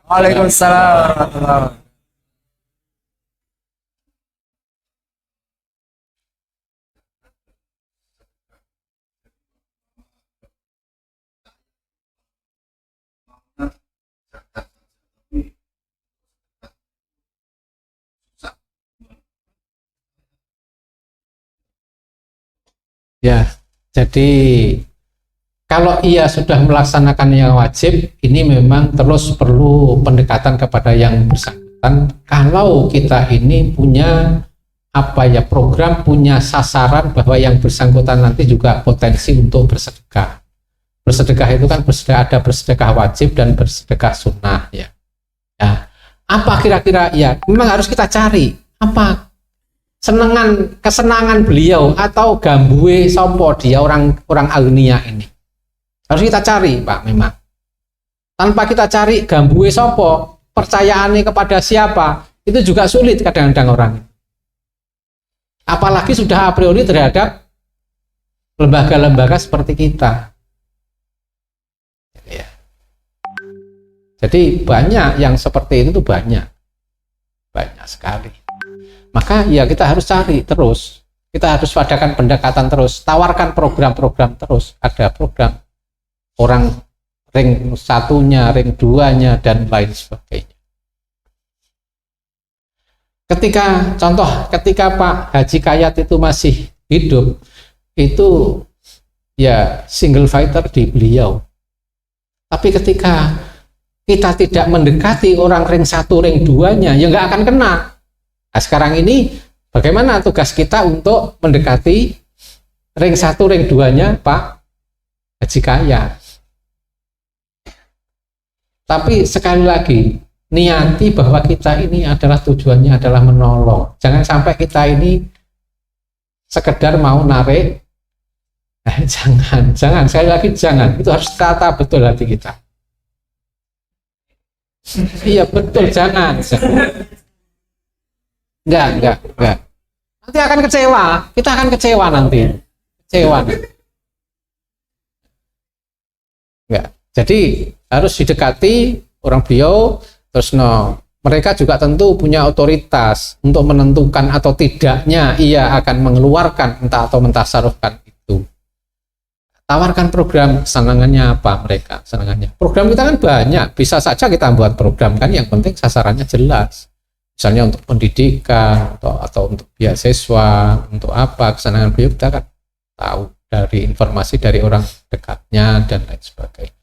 Waalaikumsalam warahmatullahi wabarakatuh. Ya, jadi kalau ia sudah melaksanakan yang wajib, ini memang terus perlu pendekatan kepada yang bersangkutan. Kalau kita ini punya program, punya sasaran bahwa yang bersangkutan nanti juga potensi untuk bersedekah. Bersedekah itu kan ada bersedekah wajib dan bersedekah sunnah ya. Ya, apa kira-kira ya? Memang harus kita cari apa kesenangan beliau atau gambue sompo dia orang agnia ini. Harus kita cari Pak memang. Tanpa kita cari gambue sopo, percayaannya kepada siapa, itu juga sulit kadang-kadang orang. Apalagi sudah a priori terhadap lembaga-lembaga seperti kita. Ya. Jadi banyak yang seperti itu tuh banyak sekali. Maka ya kita harus cari terus. Kita harus adakan pendekatan terus, tawarkan program-program terus. Ada program orang ring 1-nya, ring 2-nya dan lain sebagainya. Ketika Pak Haji Kayat itu masih hidup, itu ya single fighter di beliau. Tapi ketika kita tidak mendekati orang ring 1, ring 2-nya, ya nggak akan kena. Nah, sekarang ini bagaimana tugas kita untuk mendekati ring 1, ring 2-nya Pak Haji Kaya? Tapi sekali lagi, niati bahwa kita ini adalah tujuannya adalah menolong. Jangan sampai kita ini sekedar mau narik. Jangan, sekali lagi jangan. Itu harus tata betul hati kita. Iya betul, jangan. Enggak. Nanti akan kecewa. Kita akan kecewa nanti. Kecewa. Enggak. Jadi harus didekati orang beliau. Terus mereka juga tentu punya otoritas untuk menentukan atau tidaknya ia akan mengeluarkan entah atau mentasarufkan itu. Tawarkan program kesenangannya apa mereka, kesenangannya. Program kita kan banyak, bisa saja kita buat program kan, yang penting sasarannya jelas. Misalnya untuk pendidikan atau untuk beasiswa, untuk apa kesenangan beliau kita kan tahu dari informasi dari orang dekatnya dan lain sebagainya.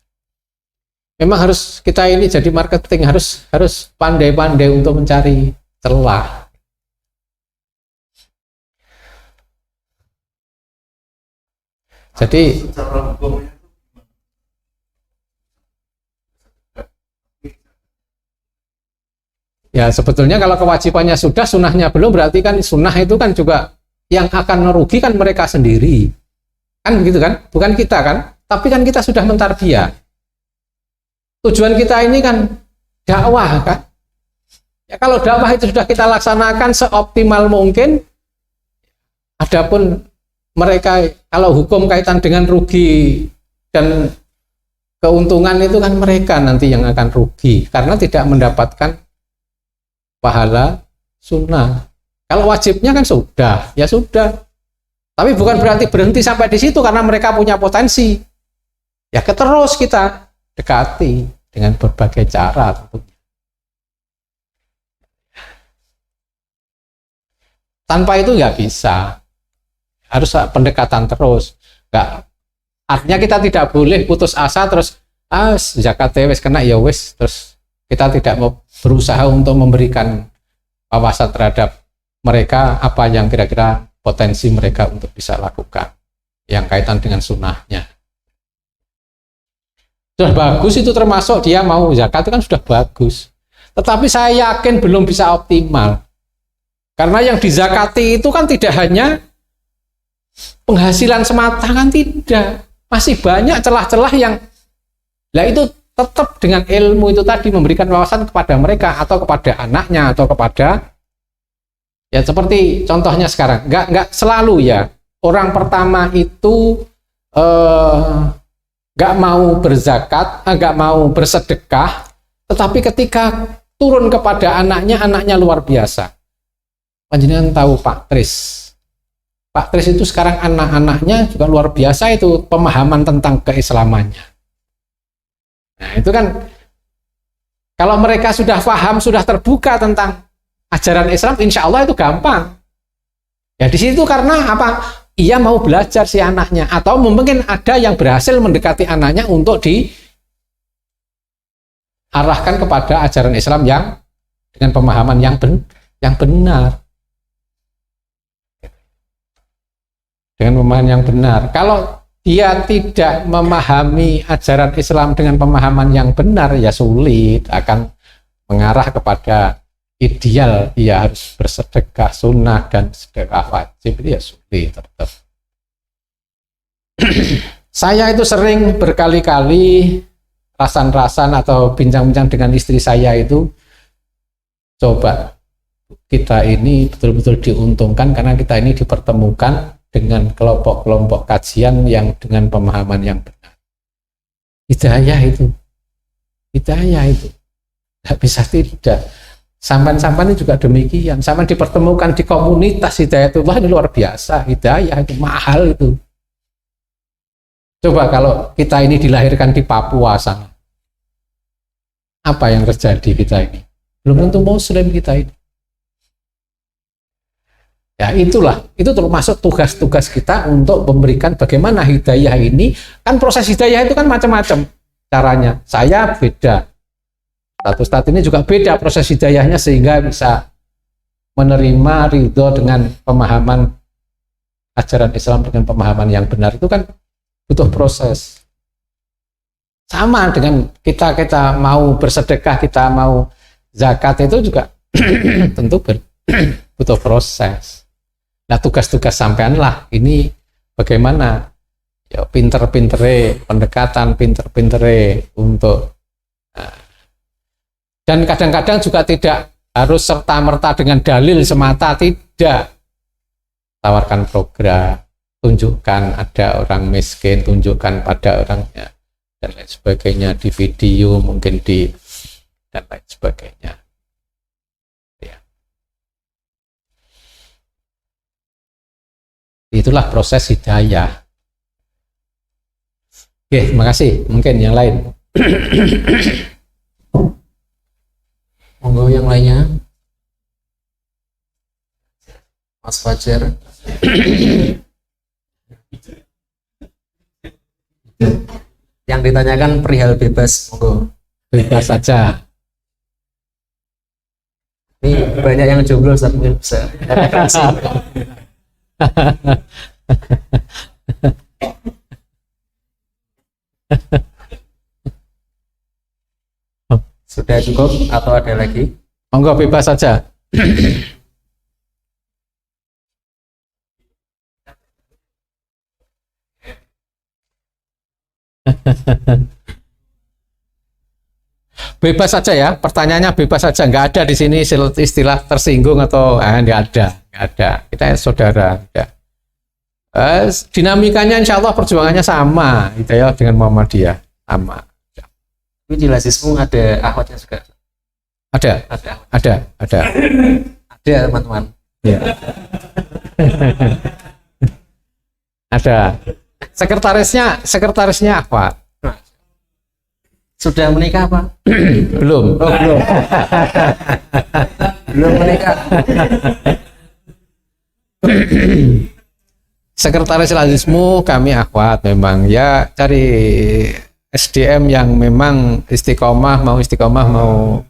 Memang harus kita ini jadi marketing harus pandai-pandai untuk mencari celah. Jadi ya sebetulnya kalau kewajibannya sudah, sunnahnya belum, berarti kan sunnah itu kan juga yang akan merugikan mereka sendiri. Kan begitu kan? Bukan kita kan? Tapi kan kita sudah mentarbiyah. Tujuan kita ini kan dakwah kan. Ya kalau dakwah itu sudah kita laksanakan seoptimal mungkin. Adapun mereka kalau hukum kaitan dengan rugi dan keuntungan itu kan mereka nanti yang akan rugi karena tidak mendapatkan pahala sunnah. Kalau wajibnya kan sudah, ya sudah. Tapi bukan berarti berhenti sampai di situ karena mereka punya potensi. Ya terus kita dekati dengan berbagai cara tentunya. Tanpa itu nggak bisa, harus pendekatan terus. Nggak, artinya kita tidak boleh putus asa terus zakat wis kena ya wis, terus kita tidak mau berusaha untuk memberikan wawasan terhadap mereka apa yang kira-kira potensi mereka untuk bisa lakukan yang kaitan dengan sunnahnya. Sudah bagus itu, termasuk dia mau zakat itu kan sudah bagus. Tetapi saya yakin belum bisa optimal. Karena yang dizakati itu kan tidak hanya penghasilan semata, kan tidak. Masih banyak celah-celah yang itu tetap dengan ilmu itu tadi memberikan wawasan kepada mereka atau kepada anaknya atau kepada ya seperti contohnya sekarang. Enggak selalu ya. Orang pertama itu nggak mau berzakat, nggak mau bersedekah, tetapi ketika turun kepada anaknya luar biasa. Panjenengan tahu Pak Tris. Pak Tris itu sekarang anak-anaknya juga luar biasa itu pemahaman tentang keislamannya. Nah itu kan kalau mereka sudah paham, sudah terbuka tentang ajaran Islam, insya Allah itu gampang. Ya di situ karena apa? Ia mau belajar si anaknya, atau mungkin ada yang berhasil mendekati anaknya untuk diarahkan kepada ajaran Islam yang dengan pemahaman yang benar. Dengan pemahaman yang benar. Kalau dia tidak memahami ajaran Islam dengan pemahaman yang benar, ya sulit, akan mengarah kepada ideal ia harus bersedekah sunnah dan sedekah wajib, itu ya sulit tetap. Saya itu sering berkali-kali rasan-rasan atau bincang-bincang dengan istri saya itu, coba kita ini betul-betul diuntungkan karena kita ini dipertemukan dengan kelompok-kelompok kajian yang dengan pemahaman yang benar. Hidayah itu tidak bisa tidak. Sampan-sampan ini juga demikian. Sampan dipertemukan di komunitas Hidayatullah ini luar biasa. Hidayah itu mahal itu. Coba kalau kita ini dilahirkan di Papua sana, apa yang terjadi kita ini? Belum tentu Muslim kita ini. Ya itulah, itu termasuk tugas-tugas kita untuk memberikan bagaimana hidayah ini. Kan proses hidayah itu kan macam-macam. caranya. Saya beda. Ustadz ini juga beda proses hidayahnya sehingga bisa menerima ridho dengan pemahaman ajaran Islam dengan pemahaman yang benar. Itu kan butuh proses. Sama dengan kita mau bersedekah, kita mau zakat itu juga tentu butuh proses. Nah, tugas-tugas sampean lah ini bagaimana ya pinter-pintere pendekatan, pinter-pintere untuk dan kadang-kadang juga tidak harus serta-merta dengan dalil semata, tidak. Tawarkan program, tunjukkan ada orang miskin, tunjukkan pada orangnya dan lain sebagainya di video, mungkin di dan lain sebagainya. Ya. Itulah proses hidayah. Oke, terima kasih. Mungkin yang lain. Monggo yang lainnya. Mas Fajar. Yang ditanyakan perihal bebas, monggo. Bebas saja. Ini banyak yang jomblo, Ustaz, mungkin bisa. Sudah cukup atau ada lagi? Monggo bebas saja. Bebas saja ya, pertanyaannya bebas saja, nggak ada di sini istilah tersinggung atau nggak ada. Kita saudara. Ya. Dinamikanya insya Allah perjuangannya sama, gitu ya, dengan Muhammadiyah sama. Tapi di Lazismu ada akhwatnya juga. Ada. Ada, teman-teman. Ya. Ada. Sekretarisnya akhwat. Sudah menikah apa? Belum. Oh, belum. Belum menikah. Sekretaris Lazismu kami akhwat memang ya, cari SDM yang memang istiqomah mau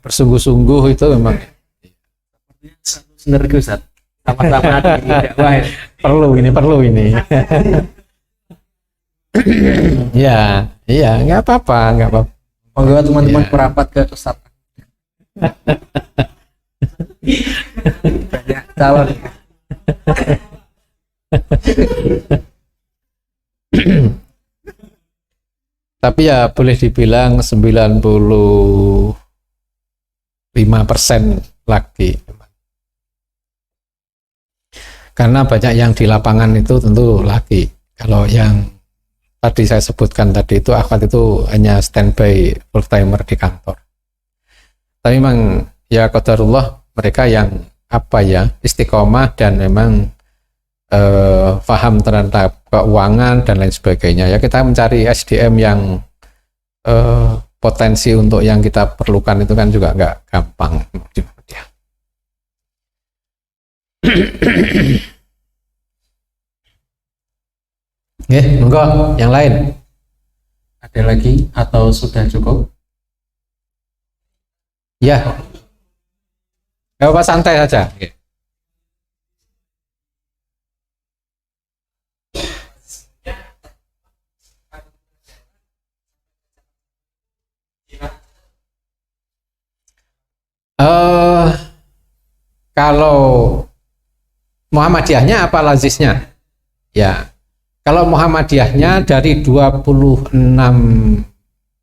bersungguh-sungguh itu memang Sinergi, Ustaz. Sama-sama di dakwah. perlu ini. Ya, iya, nggak apa-apa. Monggo teman-teman Ya. merapat ke Ustaz. Banyak calon. Tapi ya boleh dibilang 95% lagi. Karena banyak yang di lapangan itu tentu laki. Kalau yang tadi saya sebutkan tadi itu akhwat itu hanya standby full timer di kantor. Tapi memang ya qadarullah mereka yang istiqomah dan memang paham terhadap keuangan dan lain sebagainya. Ya kita mencari SDM yang potensi untuk yang kita perlukan itu kan juga nggak gampang. Monggo yang lain. Ada lagi atau sudah cukup? Ya. Gak apa, santai saja. Kalau Muhammadiyahnya apa Lazisnya? Ya, kalau Muhammadiyahnya dari 26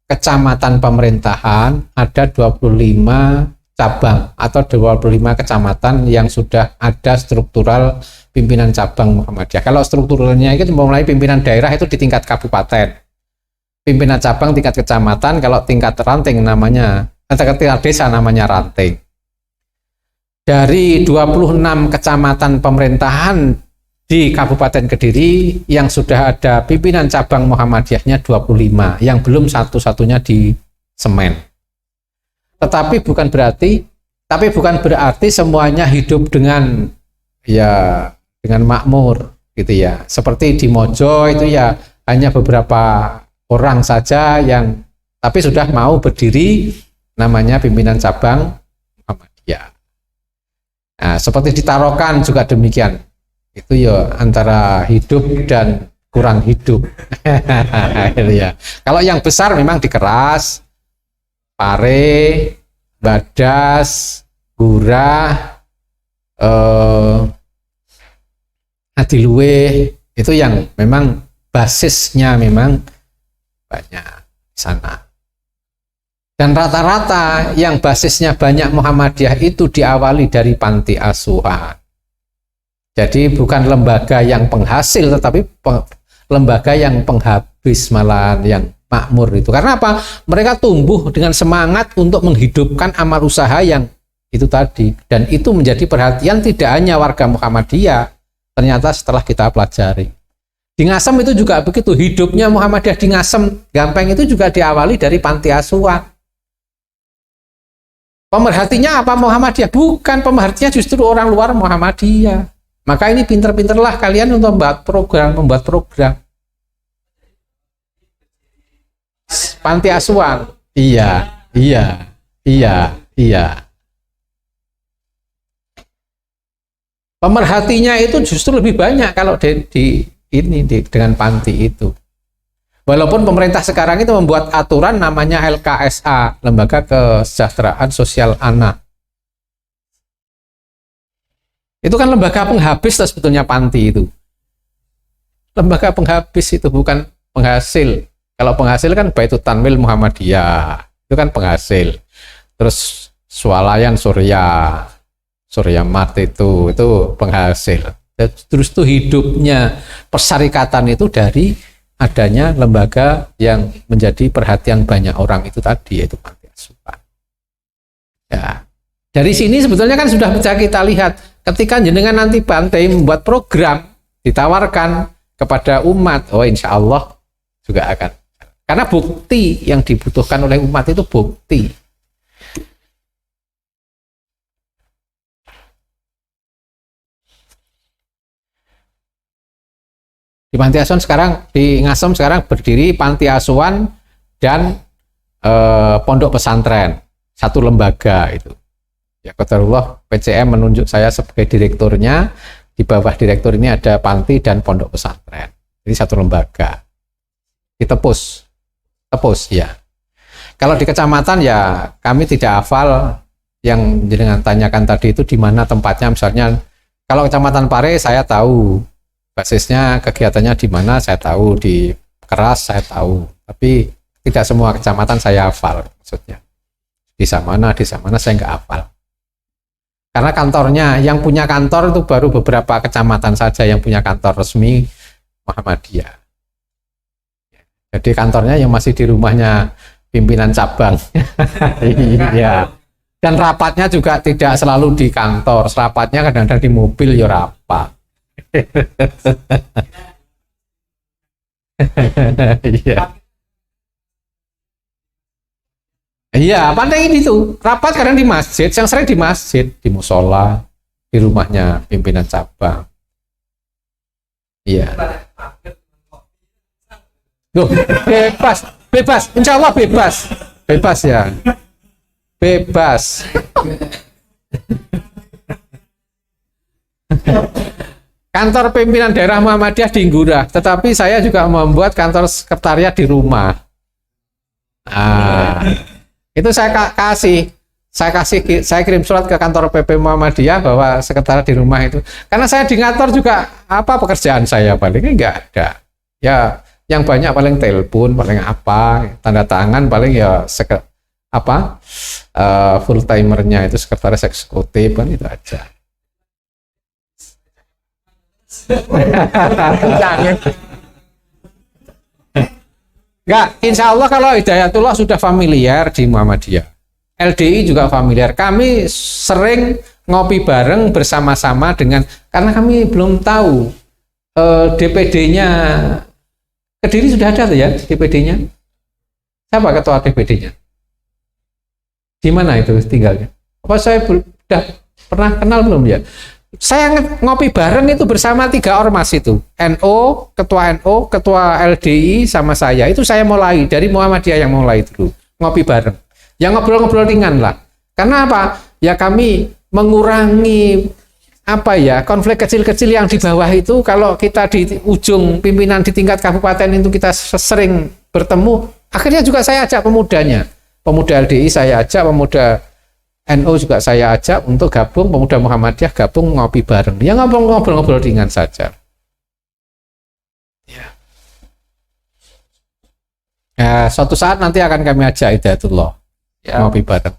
kecamatan pemerintahan ada 25 cabang atau 25 kecamatan yang sudah ada struktural pimpinan cabang Muhammadiyah. Kalau strukturalnya itu mulai pimpinan daerah itu di tingkat kabupaten, pimpinan cabang tingkat kecamatan, kalau tingkat ranting namanya, tingkat desa namanya ranting. Dari 26 kecamatan pemerintahan di Kabupaten Kediri yang sudah ada pimpinan cabang Muhammadiyahnya 25, yang belum satu-satunya di Semen. Tetapi bukan berarti semuanya hidup dengan makmur gitu ya. Seperti di Mojo itu ya hanya beberapa orang saja yang tapi sudah mau berdiri namanya pimpinan cabang Muhammadiyah. Nah, seperti ditarokan juga demikian. Itu ya antara hidup dan kurang hidup. Ya. Kalau yang besar memang dikeras, pare, badas, gurah, adiluwe, itu yang memang basisnya memang banyak di sana. Dan rata-rata yang basisnya banyak Muhammadiyah itu diawali dari panti asuhan. Jadi bukan lembaga yang penghasil, tetapi lembaga yang penghabis, malahan yang makmur itu. Karena apa? Mereka tumbuh dengan semangat untuk menghidupkan amal usaha yang itu tadi. Dan itu menjadi perhatian tidak hanya warga Muhammadiyah, ternyata setelah kita pelajari. Di Ngasem itu juga begitu, hidupnya Muhammadiyah di Ngasem Gampeng itu juga diawali dari panti asuhan. Pemerhatinya apa Muhammadiyah? Bukan, pemerhatinya justru orang luar Muhammadiyah. Maka ini pinter-pinterlah kalian untuk membuat program. Panti asuhan. Iya. Pemerhatinya itu justru lebih banyak kalau dengan panti itu. Walaupun pemerintah sekarang itu membuat aturan namanya LKSA, Lembaga Kesejahteraan Sosial Anak. Itu kan lembaga penghabis sebetulnya panti itu. Lembaga penghabis itu bukan penghasil. Kalau penghasil kan Baitul Tanwil Muhammadiyah, itu kan penghasil. Terus Swalayan Surya Mart itu penghasil. Terus itu hidupnya persyarikatan itu dari adanya lembaga yang menjadi perhatian banyak orang itu tadi, yaitu panti asuhan. Ya, dari sini sebetulnya kan sudah bisa kita lihat ketika jenengan nanti Bante membuat program ditawarkan kepada umat, oh insya Allah juga akan. Karena bukti yang dibutuhkan oleh umat itu bukti. Di panti asuhan sekarang, di Ngasem sekarang berdiri panti asuhan dan pondok pesantren, satu lembaga itu. Ya qadarullah PCM menunjuk saya sebagai direkturnya, di bawah direktur ini ada panti dan pondok pesantren. Jadi satu lembaga. Di Tepus ya. Kalau di kecamatan ya kami tidak hafal yang jenengan tanyakan tadi itu di mana tempatnya. Misalnya kalau kecamatan Pare saya tahu. Basisnya kegiatannya di mana saya tahu, di Keras saya tahu, tapi tidak semua kecamatan saya hafal maksudnya. Di mana saya nggak hafal. Karena kantornya, yang punya kantor itu baru beberapa kecamatan saja yang punya kantor resmi Muhammadiyah. Jadi kantornya yang masih di rumahnya pimpinan cabang. Iya. Dan rapatnya juga tidak selalu di kantor, rapatnya kadang-kadang di mobil ya rapat. Iya, pandai ini tuh rapat kadang di masjid, yang sering di masjid, di musola, di rumahnya pimpinan cabang. Iya. Loh, bebas, insya Allah bebas ya, bebas. Kantor pimpinan daerah Muhammadiyah di Ngurah, tetapi saya juga membuat kantor sekretariat di rumah. Nah, itu saya kirim surat ke kantor PP Muhammadiyah bahwa sekretariat di rumah itu. Karena saya di kantor juga apa pekerjaan saya paling enggak ada. Ya, yang banyak paling telepon, paling apa, tanda tangan paling ya full timernya itu sekretaris eksekutif kan itu aja. Enggak, insya Allah kalau Hidayatullah sudah familiar di Muhammadiyah, LDI juga familiar. Kami sering ngopi bareng bersama-sama karena kami belum tahu DPD-nya Kediri sudah ada tuh ya DPD-nya. Siapa ketua DPD-nya? Di mana itu tinggalnya? Apa saya sudah pernah kenal belum ya? saya ngopi bareng itu bersama 3 ormas itu. NO, ketua LDI sama saya. Itu saya mulai dari Muhammadiyah yang mulai dulu. Ngopi bareng. Ya ngobrol-ngobrol ringan lah. Karena apa? Ya kami mengurangi konflik kecil-kecil yang di bawah itu. Kalau kita di ujung pimpinan di tingkat kabupaten itu kita sering bertemu, akhirnya juga saya ajak pemudanya. Pemuda LDI saya ajak, pemuda NU juga saya ajak untuk gabung, pemuda Muhammadiyah gabung ngopi bareng. Ya ngobrol-ngobrol ringan saja. Ya, suatu saat nanti akan kami ajak Hidayatullah ngopi bareng.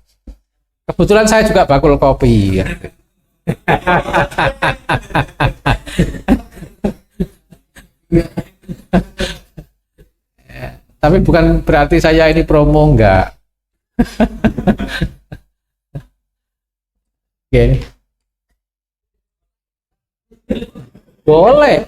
Kebetulan saya juga bakul kopi. Tapi bukan berarti saya ini promo, enggak. Oke. Boleh.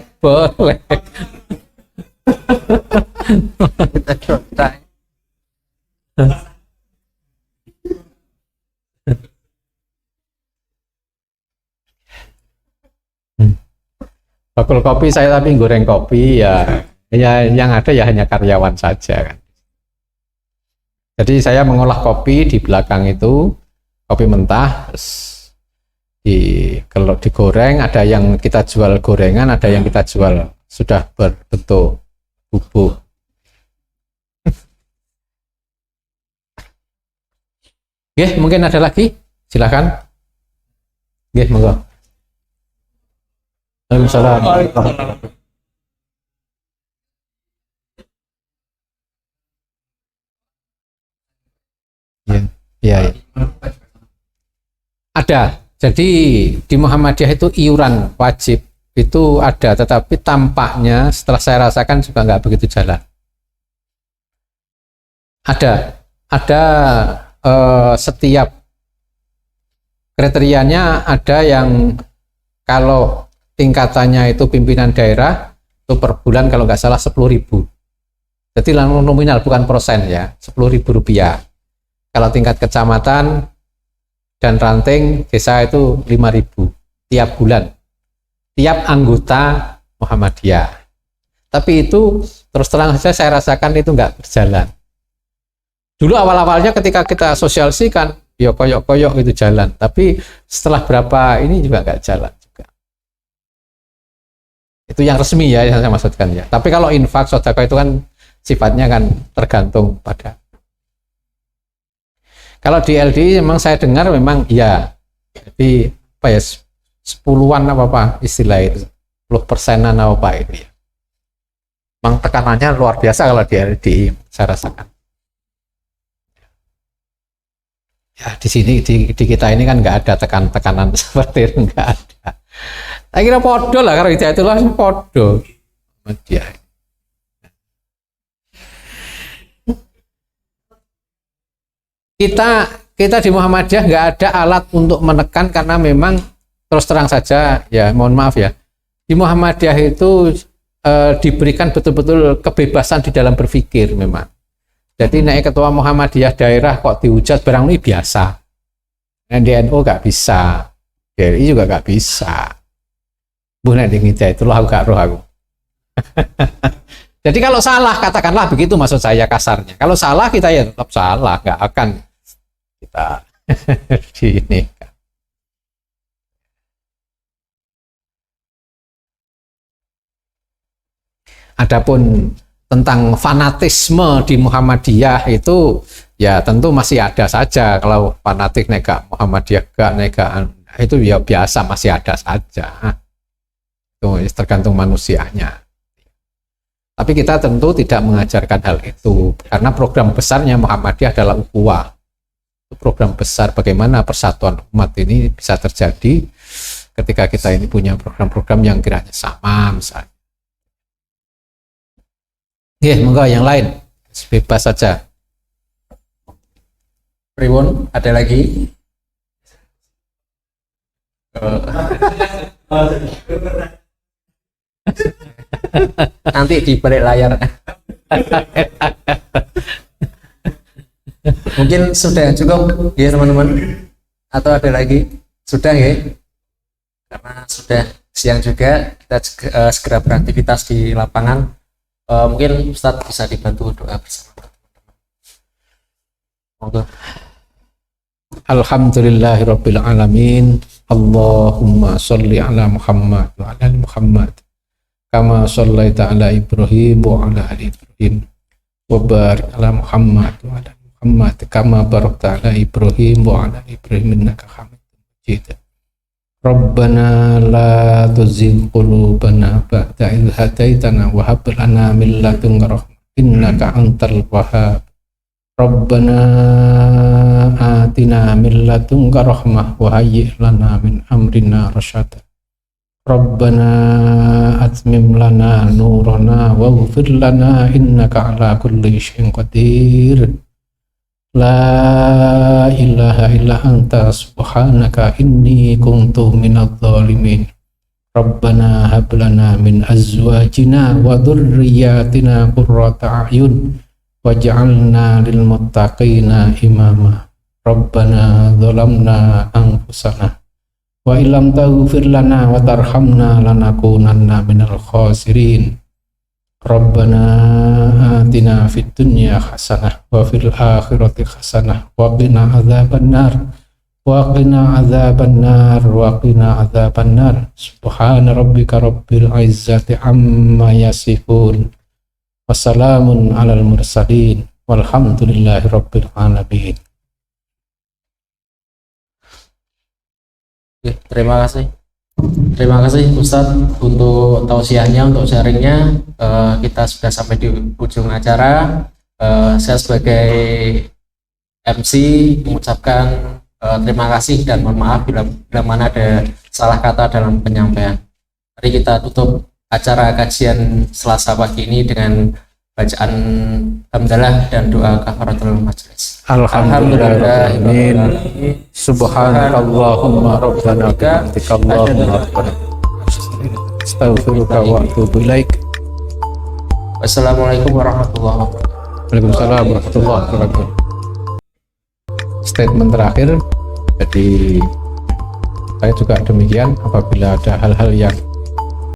Bakul kopi saya tapi goreng kopi ya yang ada ya hanya karyawan saja kan. Jadi saya mengolah kopi di belakang itu, kopi mentah, kalau digoreng ada yang kita jual gorengan, ada yang kita jual sudah berbentuk bubuk. Oke, mungkin ada lagi, silakan. Oke, monggo. Waalaikumsalam. Ya. Ada. Jadi di Muhammadiyah itu iuran wajib itu ada, tetapi tampaknya setelah saya rasakan juga nggak begitu jalan. Ada setiap kriterianya ada yang kalau tingkatannya itu pimpinan daerah itu per bulan kalau nggak salah 10.000. Jadi nominal bukan persen ya, 10.000 rupiah. Kalau tingkat kecamatan dan ranting desa itu 5.000 tiap bulan, tiap anggota Muhammadiyah. Tapi itu terus terang saja saya rasakan itu nggak berjalan. Dulu awal-awalnya ketika kita sosialisasikan, ya koyok-koyok itu jalan. Tapi setelah berapa ini juga nggak jalan. Itu yang resmi ya yang saya maksudkan ya. Tapi kalau infak sedekah itu kan sifatnya kan tergantung pada. Kalau di LDI memang saya dengar memang ya, jadi apa ya 10-an apa istilah itu, 10%-an apa itu ya. Memang tekanannya luar biasa kalau di LDI saya rasakan. Ya di sini di kita ini kan nggak ada tekanan seperti itu, nggak ada. Saya kira podo lah, kalau Hidayatullah podo. Dia. Kita di Muhammadiyah nggak ada alat untuk menekan karena memang terus terang saja ya mohon maaf ya di Muhammadiyah itu diberikan betul-betul kebebasan di dalam berpikir memang. Jadi naik ketua Muhammadiyah daerah kok dihujat barang ini biasa. NDNU nggak bisa, DRI juga nggak bisa. Bukan Hidayatullah aku gak roh aku. Jadi kalau salah katakanlah begitu maksud saya kasarnya. Kalau salah kita ya tetap salah, nggak akan kita ini. Adapun tentang fanatisme di Muhammadiyah itu ya tentu masih ada saja. Kalau fanatik nega Muhammadiyah gak nega itu ya biasa masih ada saja. Itu tergantung manusianya. Tapi kita tentu tidak mengajarkan hal itu karena program besarnya Muhammadiyah adalah ukhuwah. Itu program besar bagaimana persatuan umat ini bisa terjadi ketika kita ini punya program-program yang kiranya sama misalnya. Monggo yang lain bebas saja. Priwon, ada lagi? Nanti di balik layar. Mungkin sudah cukup ya teman-teman, atau ada lagi? Sudah ya. karena sudah siang juga. Kita segera beraktivitas di lapangan. Mungkin Ustadz bisa dibantu doa bersama. Monggo. Alhamdulillahirabbil alamin. Allahumma sholli ala Muhammad wa ala ali Muhammad kama shallaita ala Ibrahim wa ala ali Ibrahim wa barik ala Muhammad wa ala ali Muhammad kama barakta ala Ibrahim wa ala ali Ibrahim innaka Hamidum Majid. Rabbana la tuzigh qulubana ba'da idh hadaitana wa hab lana min ladunka rahmah innaka antal wahhab. Rabbana atina min ladunka rahmah wa hayyi' lana min amrina rasyada. Rabbana atmim lana nurana waghfir lana innaka ala kulli syai'in qadir. La ilaha illa anta subhanaka inni kuntu minadh dhalimin. Rabbana hab lana min azwajina wa dhurriyyatina qurrata a'yun waj'alna lil muttaqina imama. Rabbana zalamna anfusana wa illam taghfir lana wa tarhamna lanakunanna minal khasirin. Rabbana atina fid dunya hasanah wa fil akhirati hasanah wa qina adzabannar wa qina adzabannar wa qina adzabannar. Subhana rabbika rabbil izzati amma yasifun. Wassalamun alal mursalin walhamdulillahi rabbil alamin. Oke, terima kasih Ustadz untuk tausiahnya, untuk sharingnya. Kita sudah sampai di ujung acara. Saya sebagai MC mengucapkan terima kasih dan mohon maaf bila mana ada salah kata dalam penyampaian. Mari kita tutup acara kajian Selasa pagi ini dengan bacaan hamdalah dan doa kafaratul majelis. Alhamdulillahirabbil alamin. Subhanakallahumma rabbana bihamdika Allahumma rabbana astaghfiruka wa atubu ilaik. Wassalamualaikum warahmatullahi wabarakatuh. Waalaikumsalam warahmatullahi wabarakatuh. Statement terakhir, jadi saya juga demikian, apabila ada hal-hal yang